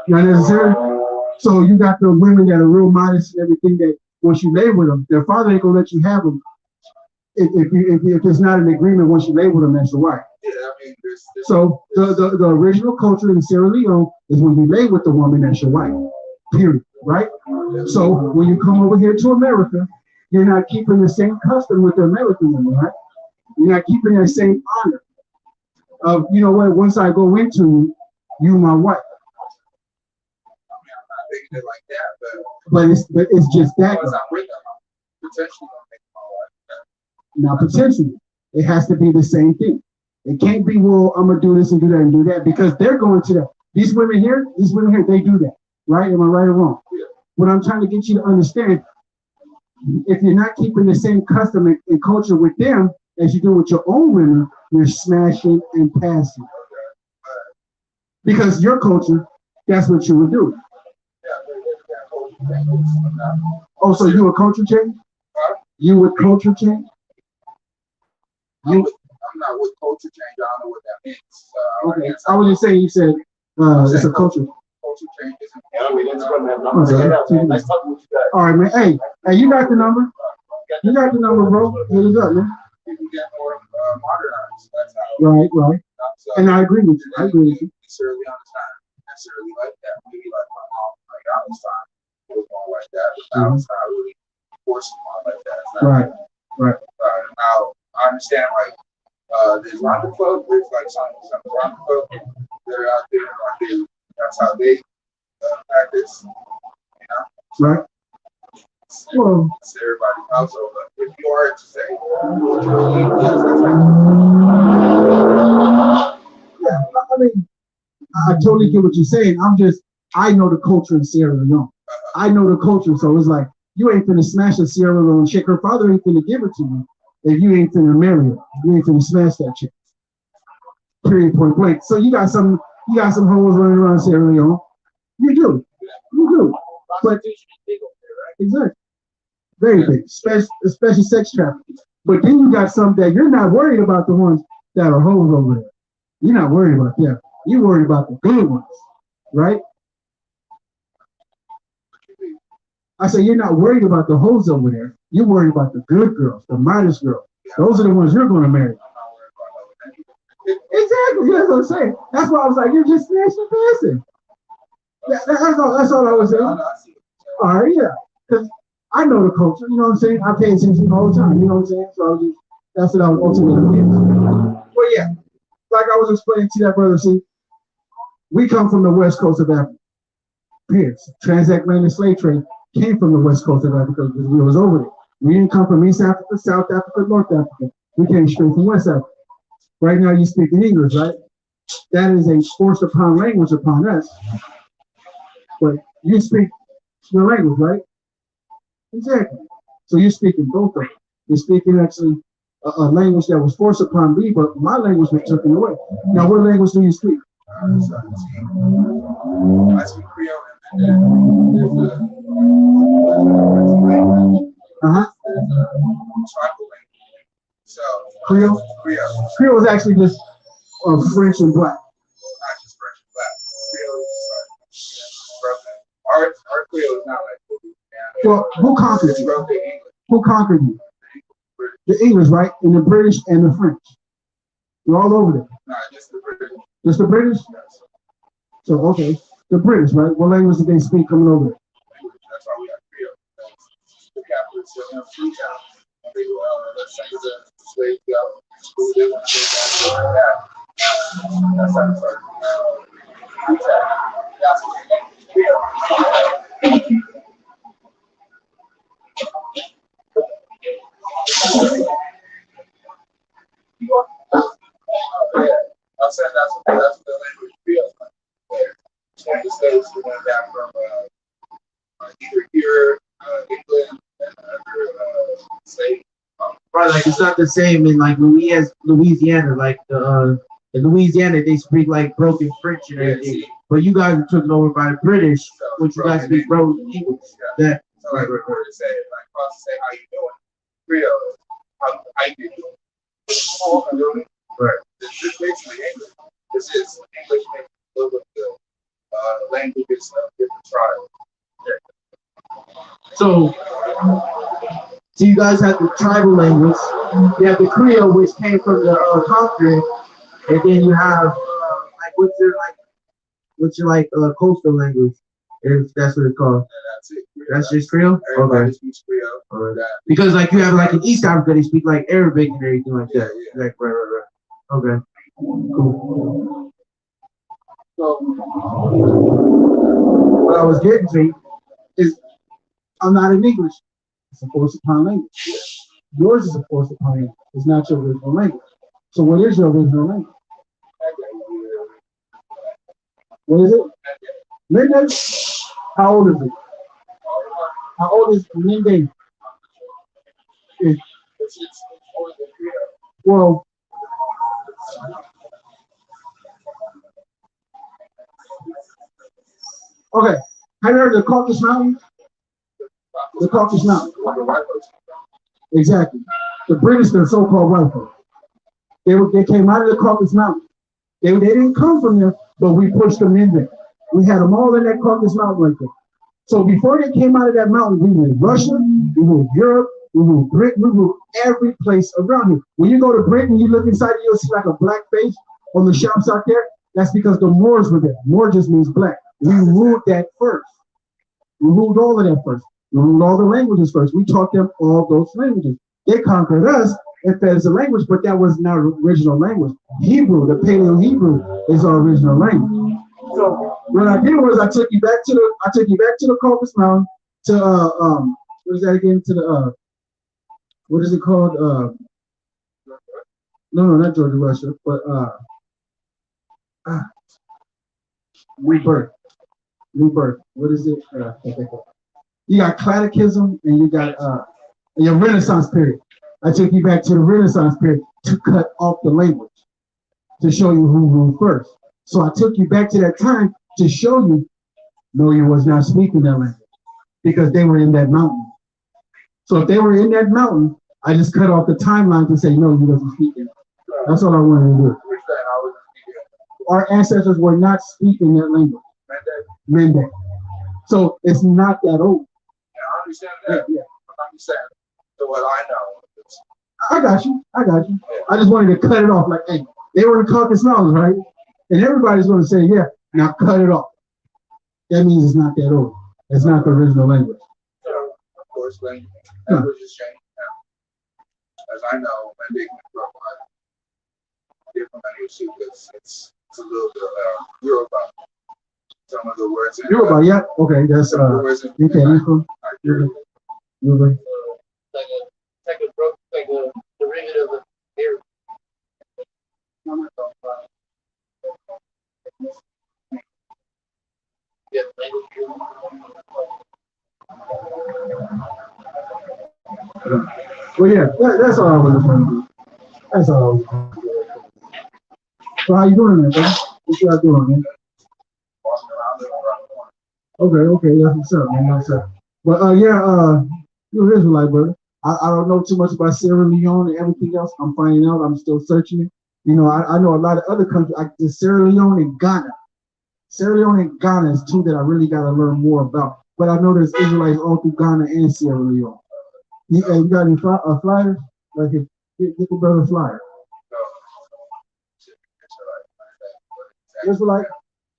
Not necessarily. So you got the women that are real modest and everything that once you lay with them, their father ain't gonna let you have them. If it's not an agreement, once you lay with them, that's your wife. Yeah, I mean, So the original culture in Sierra Leone is when you lay with the woman, that's your wife. Period. Right? So when you come over here to America, you're not keeping the same custom with the American women, right? You're not keeping that same honor of, you know what, once I go into you, my wife. I'm not thinking it like that, But it's just that. once I'm with them, I'm potentially gonna make my wife. Now, potentially, it has to be the same thing. It can't be, well, I'm gonna do this and do that and do that, because they're going to that. These women here, they do that, right? Am I right or wrong? Yeah. What I'm trying to get you to understand, if you're not keeping the same custom and culture with them as you do with your own women, you're smashing and passing. Because your culture, that's what you would do. Oh, so you a culture change? You would culture change? I'm not with culture change. I don't know what that means. Okay, I was just saying, you said it's a culture. Culture change isn't. Nice talking with you guys. All right, man. Hey, you got the number. You got the number, bro. Hit it up, man. People get more modernized. That's how. Right. So, And I agree with you. necessarily understand. Necessarily like that. Maybe like my mom, like I was fine. It was more like that. But I was not really forcing mom like that. It's not Right. Now I understand like there's Rocket Club, there's like some Rocket Club that are out there. Like that's how they practice. You know? Right. Well, It's everybody else. So if you are to say, yeah, I mean, I totally get what you're saying. I know the culture in Sierra Leone. I know the culture, so it's like, you ain't finna smash a Sierra Leone chick. Her father ain't finna give it to you if you ain't finna marry her. You ain't finna smash that chick. Period, point blank. So you got some hoes running around Sierra Leone. You do. But exactly. Very big, especially sex trafficking. But then you got some that you're not worried about, the ones that are hoes over there. You're not worried about them. You're worried about the good ones, right? I say you're not worried about the hoes over there. You're worried about the good girls, the modest girls. Those are the ones you're going to marry. Exactly. That's what I'm saying. That's why I was like, you're just smashing passing. That's all I was saying. All right, yeah. I know the culture, you know what I'm saying? I pay attention all the time, you know what I'm saying? So that's what I was ultimately getting. Well, yeah, like I was explaining to that brother, see, we come from the west coast of Africa. Period. Transatlantic slave trade came from the west coast of Africa because we was over there. We didn't come from East Africa, South Africa, North Africa. We came straight from West Africa. Right now you speak in English, right? That is a forced upon language upon us. But you speak the language, right? Exactly. So you're speaking both of them. You're speaking actually a language that was forced upon me, but my language was taken away. Now, what language do you speak? I speak Creole and then there's a language. There's a tribal language. So Creole? Creole is actually just French and black. Not just French and black. Creole is our Creole is not like Louisiana. Well, who conquered you? Who conquered you? The English, right? And the British and the French. You're all over there. No, just the British. Just the British? Yes. So, okay. The British, right? What language did they speak coming over there? That's why we have Creole. The capital is still in Freetown. And they send the slaves out to school. They want to go down like that. That's how it started. That's what Creole. I'm saying that's what the language feels like. Where the slaves went back from either here, England, and other states. Right, like it's not the same in like Louisiana. Like in Louisiana they speak like broken French and everything. But you guys are taken over by the British, which you guys speak broken English. That So like we're to say, like us to say how you doing, Creole, how you doing. Right. This is basically English. This is English mixed with the languages of different tribes. so you guys have the tribal language. You have the Creole, which came from the continent, and then you have like what's your coastal language, if that's what it's called. That's it. That's just Creole? Everybody speaks Creole. Okay. Because like you have like in East Africa they speak like Arabic and everything like that. Yeah. Like right. Okay. Cool. So, what I was getting to is I'm not in English. It's a forced upon language. Yours is a forced upon language. It's not your original language. So what is your original language? What is it? Mende? How old is it? How old is Mende? Well, okay. Have you heard of the Caucasus Mountains? The Caucasus Mountains. Exactly. The British, the so-called white folks. They came out of the Caucasus Mountains. They didn't come from there, but we pushed them in there. We had them all in that Caucasus Mountain right there. So before they came out of that mountain, we moved Russia, we moved Europe, we moved Britain, we moved every place around here. When you go to Britain, you look inside, you'll see like a black face on the shops out there. That's because the Moors were there. Moor just means black. We ruled that first. We ruled all of that first. We ruled all the languages first. We taught them all those languages. They conquered us and fed us a language, but that was not original language. Hebrew, the Paleo Hebrew, is our original language. So what I did was I took you back to the Caucasus Mountain to what is that again? To the what is it called? No, not Georgia, Russia, but rebirth. What is it? You got catechism and you got your Renaissance period. I took you back to the Renaissance period to cut off the language, to show you who ruled first. So I took you back to that time to show you, no, you was not speaking that language because they were in that mountain. So if they were in that mountain, I just cut off the timeline to say, no, you wasn't speaking. That's all I wanted to do. Our ancestors were not speaking that language. Mende. So it's not that old. Yeah, I understand that. Yeah. I understand. So what I know is, I got you. I just wanted to cut it off. Like, hey, they were in Caucasus Mountains, right? And everybody's going to say, yeah, now cut it off. That means it's not that old. It's not the original language. of course, explain. That was just changing now. As I know, when they can grow up, different language too, because it's a little bit Yoruba. Some of the words in Yoruba, yeah. Okay, that's you can Yoruba. Like a derivative of here. Yeah, Well, yeah, that's all I was trying to do. That's all I was trying to do. So how you doing, man, bro? What you guys doing, man? Okay, that's what's up, man. That's what's up. But you're an Israelite, brother. I don't know too much about Sierra Leone and everything else. I'm finding out. I'm still searching it. You know, I know a lot of other countries, like Sierra Leone and Ghana. Sierra Leone and Ghana is two that I really got to learn more about. But I know there's Israelites all through Ghana and Sierra Leone. You got any flyers? Like, get the brother flyer.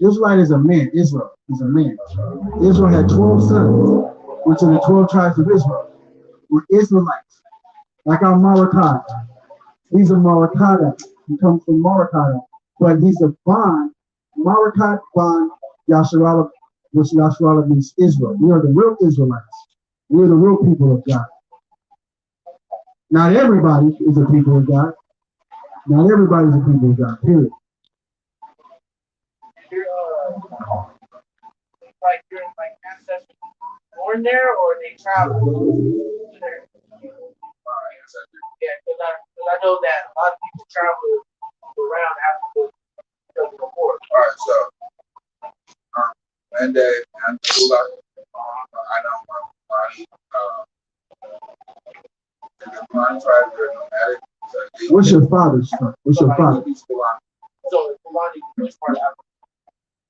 Israelite is a man. Israel is a man. Israel had 12 sons, which are the 12 tribes of Israel. We're Israelites, like our Marakata. These are Marakata. He comes from Marakata, but he's a bond. Marakat bond Yasharala, which Yasharala means Israel. We are the real Israelites. We're the real people of God. Not everybody is a people of God. Not everybody is a people of God, period. Like your ancestors born there, or they travel there? Yeah, because I know that a lot of people travel around Africa because of the war. All right, so and I know the Fulani tribes are nomadic. What's your father's tribe? What's your father? So the Fulani is part of Africa.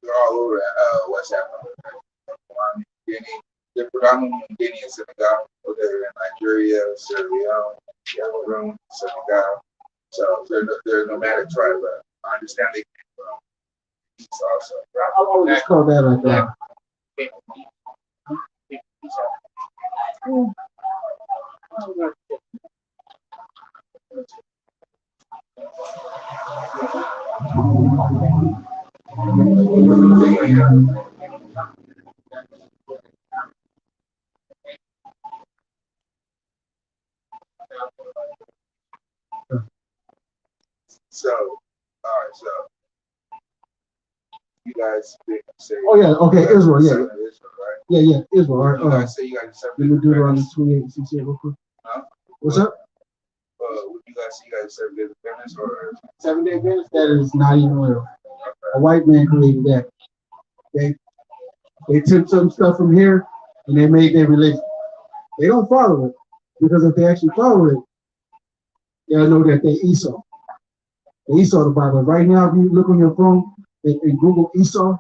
They're all over West Africa. Fulani, Guinea. They're predominantly in Guinea and Senegal, but they're in Nigeria, Sierra Leone, Cameroon, Senegal. So they're a nomadic tribe, but I understand they came from east also. I always call that like that. So, all right, so you guys say, Oh yeah, okay, Israel, yeah. Israel, right? Yeah, Israel. All right, You guys say you guys are let me do it on the 28:68 real quick. Huh? What's up? Would you guys say you guys serve as Adventists or 7-day Adventist? That is not even real. A white man created that. They took some stuff from here and they made their religion. They don't follow it, because if they actually follow it, they'll know that they Esau. They Esau the Bible. Right now, if you look on your phone and Google Esau,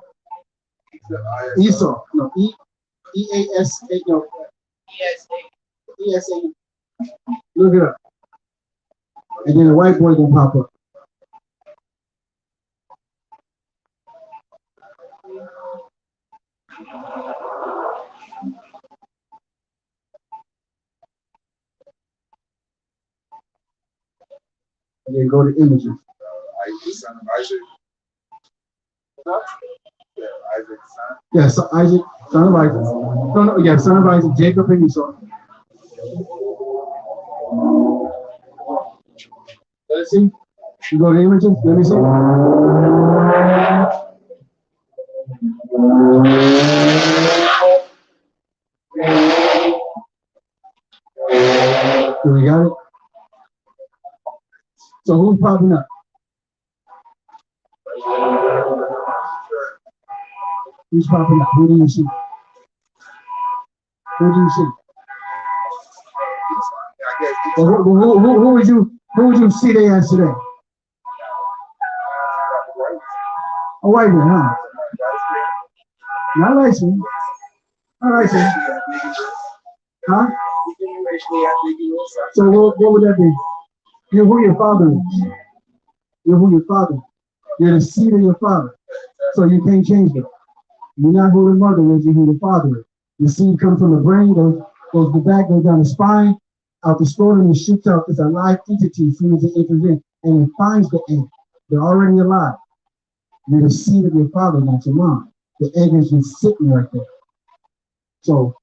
Esau, no, E-A-S-A, no, E-S-A, look it up. And then a white boy gonna pop up. And then go to images. Isaac, son of Isaac? Yeah, Isaac's son. Yeah, so Isaac, son of Isaac. No, yeah, son of Isaac, Jacob and Esau. Let's see. You go to images, let me see. Do we got it? So who's popping up? Who's popping up? Who do you see? Who do you see? Well, who would you see they as today? A white man, huh? Not light skin. Not light skin. Huh? So what would that be? You're who your father is. You're who your father is. You're the seed of your father. So you can't change that. You're not who the mother is, you're who the father is. The seed comes from the brain, goes goes the back, goes down the spine, out the scrotum, and shoots out this alive entity as soon as it enters in, and it finds the egg. They're already alive. You're the seed of your father, not your mom. The egg is just sitting right there. So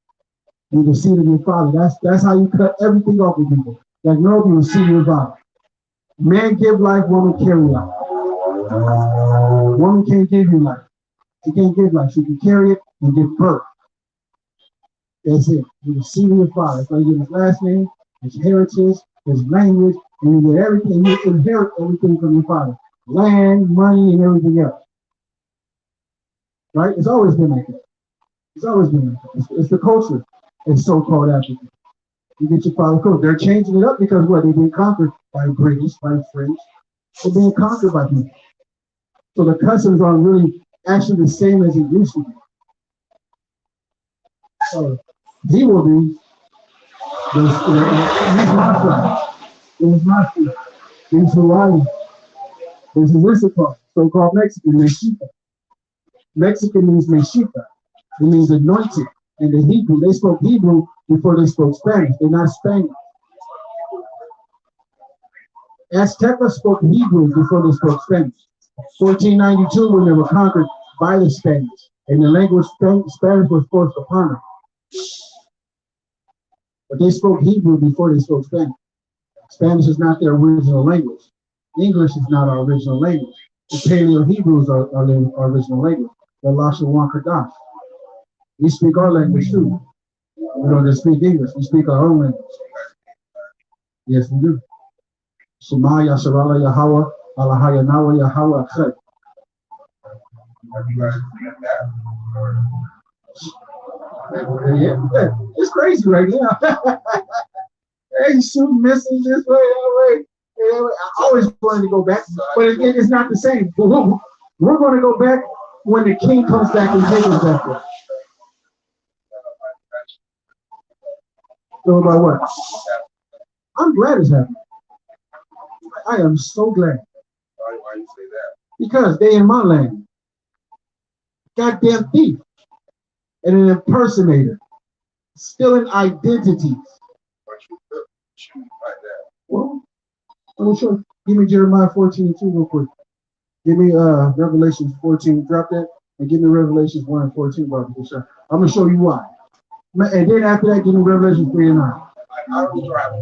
you're the seed of your father. That's how you cut everything off with people. Like no, you're the seed of your father. Man give life, woman carry life. Woman can't give you life. She can't give life. She can carry it and give birth. That's it. You're the seed of your father. So you get his last name, his heritage, his language, and you get everything. You inherit everything from your father. Land, money, and everything else. Right? It's always been like that. It's always been like that. It's the culture. It's so-called African. You get your father code. They're changing it up because what? They've been conquered by British, by French. They're being conquered by people. So the customs aren't really actually the same as it used to be. So he will be. He's my son. He's my son. He's Hawaii. This is Issachar, so-called Mexican, Mexica. Mexican means Mexica. It means anointed. And the Hebrew, they spoke Hebrew before they spoke Spanish. They're not Spanish. Azteca spoke Hebrew before they spoke Spanish. 1492, when they were conquered by the Spanish, and the language Spanish was forced upon them. But they spoke Hebrew before they spoke Spanish. Spanish is not their original language. English is not our original language. The Paleo-Hebrew is our original language. The Lashawan Kadash. We speak our language too. We don't just speak English. We speak our own language. Yes, we do. Shema Yasharala Yahweh, Alahaya Nawa Yahweh Achai. Yeah, it's crazy right now. Hey, shooting missiles this way, that way. I always wanted to go back, but it's not the same. We're going to go back when the king comes back and takes us back there. So about what? I'm glad it's happening. I am so glad. Why you say that? Because they in my land. Goddamn thief. And an impersonator. Stealing identities. But you shoot like that. Well, I'm sure. Give me Jeremiah 14:2 real quick. Give me Revelations 14. Drop that. And give me Revelations 1 and 14, brother. Sure. I'm going to show you why. And then after that, give me Revelation 3 and 9. I don't drive.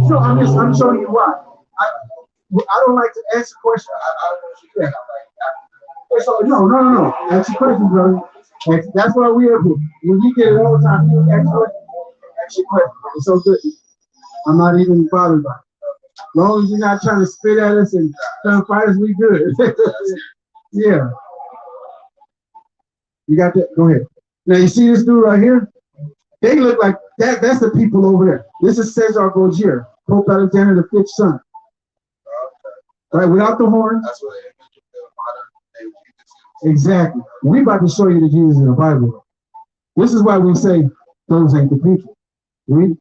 So I'm showing you why. I don't like to answer questions. I don't know what you think. So, no. Answer questions, brother. That's why we are here. When you get it all the time, you ask your questions. It's so good. I'm not even bothered by it. As long as you're not trying to spit at us and trying to fight us, we good. Yeah. You got that? Go ahead. Now you see this dude right here? They look like that. That's the people over there. This is Cesar Borgia, Pope Alexander V's son. Right, without the horn. That's what they modern day. Exactly. We about to show you the Jesus in the Bible. This is why we say those ain't the people. Read.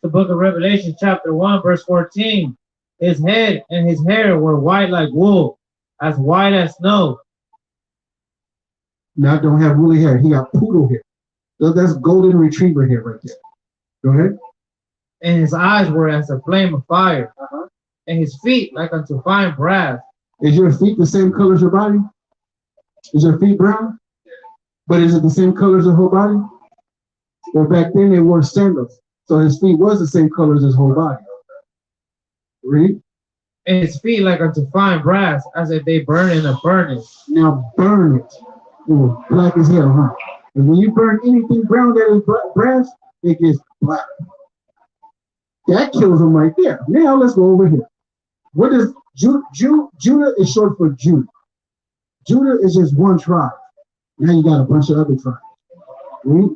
The book of Revelation, chapter 1, verse 14. His head and his hair were white like wool, as white as snow. Now don't have woolly hair. He got poodle hair. So that's golden retriever hair right there. Go ahead. And his eyes were as a flame of fire, and his feet like unto fine brass. Is your feet the same color as your body? Is your feet brown? But is it the same color as the whole body? Well, back then they wore sandals. So his feet was the same color as his whole body. Read. And his feet like unto fine brass, as if they burn in a furnace. Now burn it. Ooh, black as hell, huh? And when you burn anything brown that is brass, it gets black. That kills them right there. Now let's go over here. What is Judah is short for Judah. Judah is just one tribe. Now you got a bunch of other tribes. Read.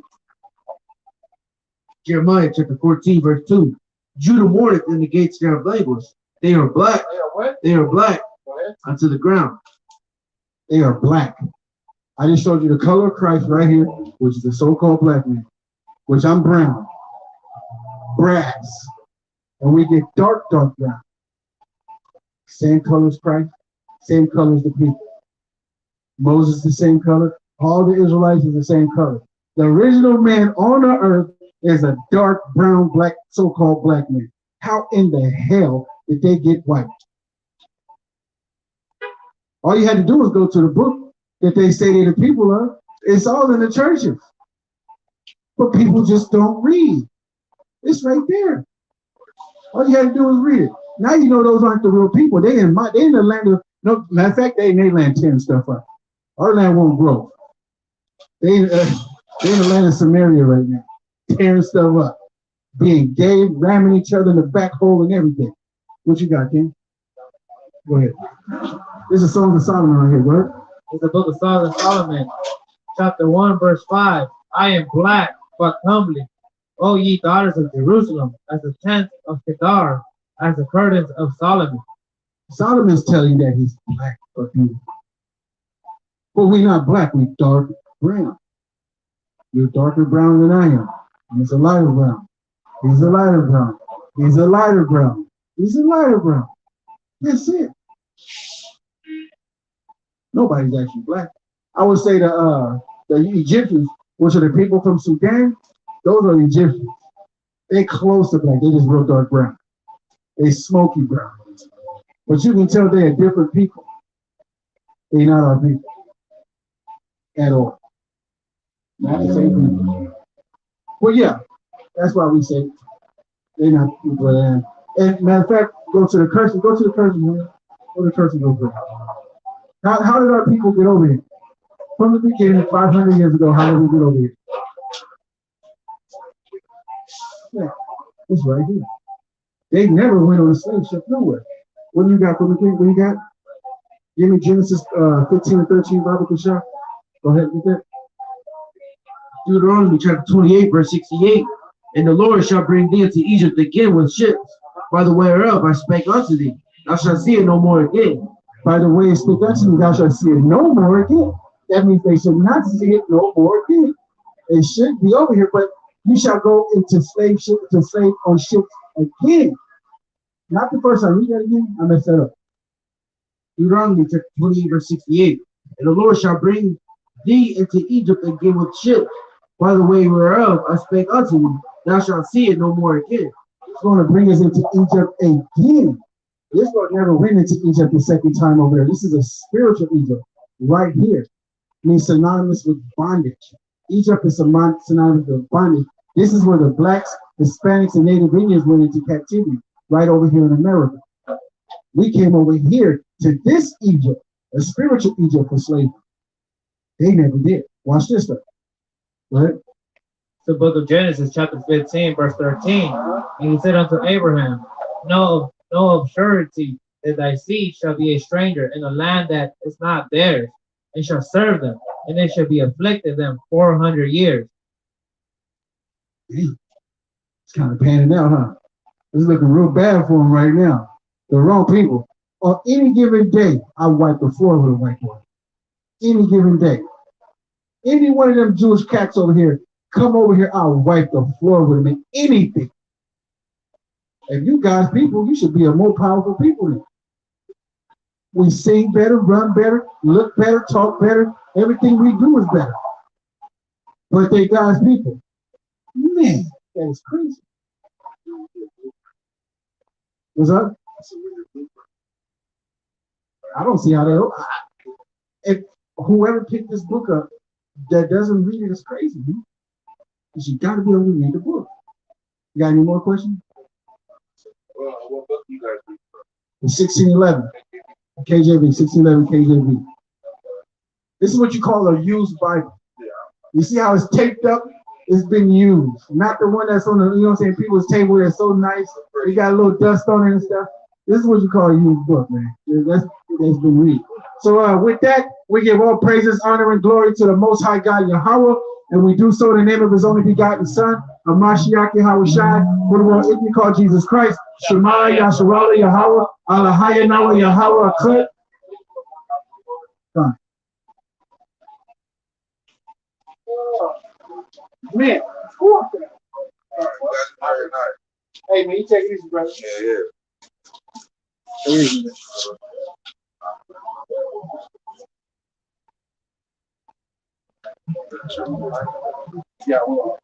Jeremiah chapter 14, verse 2. Judah mourneth in the gates thereof blameless. They are black. They are what? They are black unto the ground. They are black. I just showed you the color of Christ right here, which is the so-called black man, which I'm brown. Brass. And we get dark brown. Same color as Christ, same color as the people. Moses the same color. All the Israelites is the same color. The original man on the earth is a dark brown, black, so-called black man. How in the hell did they get white? All you had to do was go to the book that they say they're the people of. It's all in the churches. But people just don't read. It's right there. All you had to do was read it. Now you know those aren't the real people. They in the land of, no, matter of fact, they in their land tearing stuff up. Our land won't grow. They in the land of Samaria right now, tearing stuff up, being gay, ramming each other in the back hole and everything. What you got, King? Go ahead. This is Songs of Solomon right here, right? It's the book of Songs of Solomon, chapter 1, verse 5. I am black, but comely, O ye daughters of Jerusalem, as the tents of Kedar, as the curtains of Solomon. Solomon's telling you that he's black but beautiful. But we're not black, we're dark brown. You're darker brown than I am. He's a lighter brown. He's a lighter brown. He's a lighter brown. He's a lighter brown. That's it. Nobody's actually black. I would say the Egyptians, which are the people from Sudan, those are Egyptians. They close to black. They just real dark brown. They smoky brown. But you can tell they're different people. They're not our people at all. Not the same people. Well, yeah, that's why we say they're not people. And matter of fact, go to the curses. Go to the curses, man. Go to the curses real quick. How did our people get over here? From the beginning, 500 years ago, how did we get over here? Yeah, it's right here. They never went on a slave ship nowhere. What do you got from the king? What do you got? Give me Genesis 15 and 13, Bible Kashar. Go ahead with that. Deuteronomy chapter 28, verse 68. And the Lord shall bring thee into Egypt again with ships, by the way whereof I spake unto thee. Thou shalt see it no more again. By the way, speak unto me, thou shalt see it no more again. That means they should not see it no more again. It should be over here, but you shall go into slave ship to slave on ships again. Not the first time. Read that again. I messed that up. Deuteronomy chapter 28, verse 68. And the Lord shall bring thee into Egypt again with ships, by the way whereof I spake unto thee. Thou shalt see it no more again. It's going to bring us into Egypt again. This Lord never went into Egypt the second time over there. This is a spiritual Egypt right here. It means synonymous with bondage. Egypt is synonymous with bondage. This is where the blacks, Hispanics, and Native Indians went into captivity, right over here in America. We came over here to this Egypt, a spiritual Egypt for slavery. They never did. Watch this stuff. Right? The book of Genesis, chapter 15, verse 13. And he said unto Abraham, Know of surety that thy seed shall be a stranger in a land that is not theirs, and shall serve them, and they shall be afflicted them 400 years. It's kind of panning out, huh? It's looking real bad for them right now. The wrong people. On any given day, I wipe the floor with a whiteboard. Any given day. Any one of them Jewish cats over here, come over here, I'll wipe the floor with them. Anything. If you guys people, you should be a more powerful people than. We sing better, run better, look better, talk better. Everything we do is better. But they God's people. Man, that is crazy. What's up? I don't see how they. If whoever picked this book up that doesn't read it is crazy. Man. You got to be able to read the book. You got any more questions? What book you guys read? 1611. KJV, 1611 KJV. This is what you call a used Bible. Yeah. You see how it's taped up? It's been used. Not the one that's on the, you know what I'm saying, people's table that's so nice. You got a little dust on it and stuff. This is what you call a used book, man. That's been read. So with that, we give all praises, honor, and glory to the Most High God, Yahweh, and we do so in the name of His only begotten Son, Hamashiach Yahweh Shai, who the world we call Jesus Christ, Shema Yasharala Yahweh, Alahaya Nawa Yahweh Akut. Fine. Man, hey man, you take it easy, brother. Yeah. Yeah, well,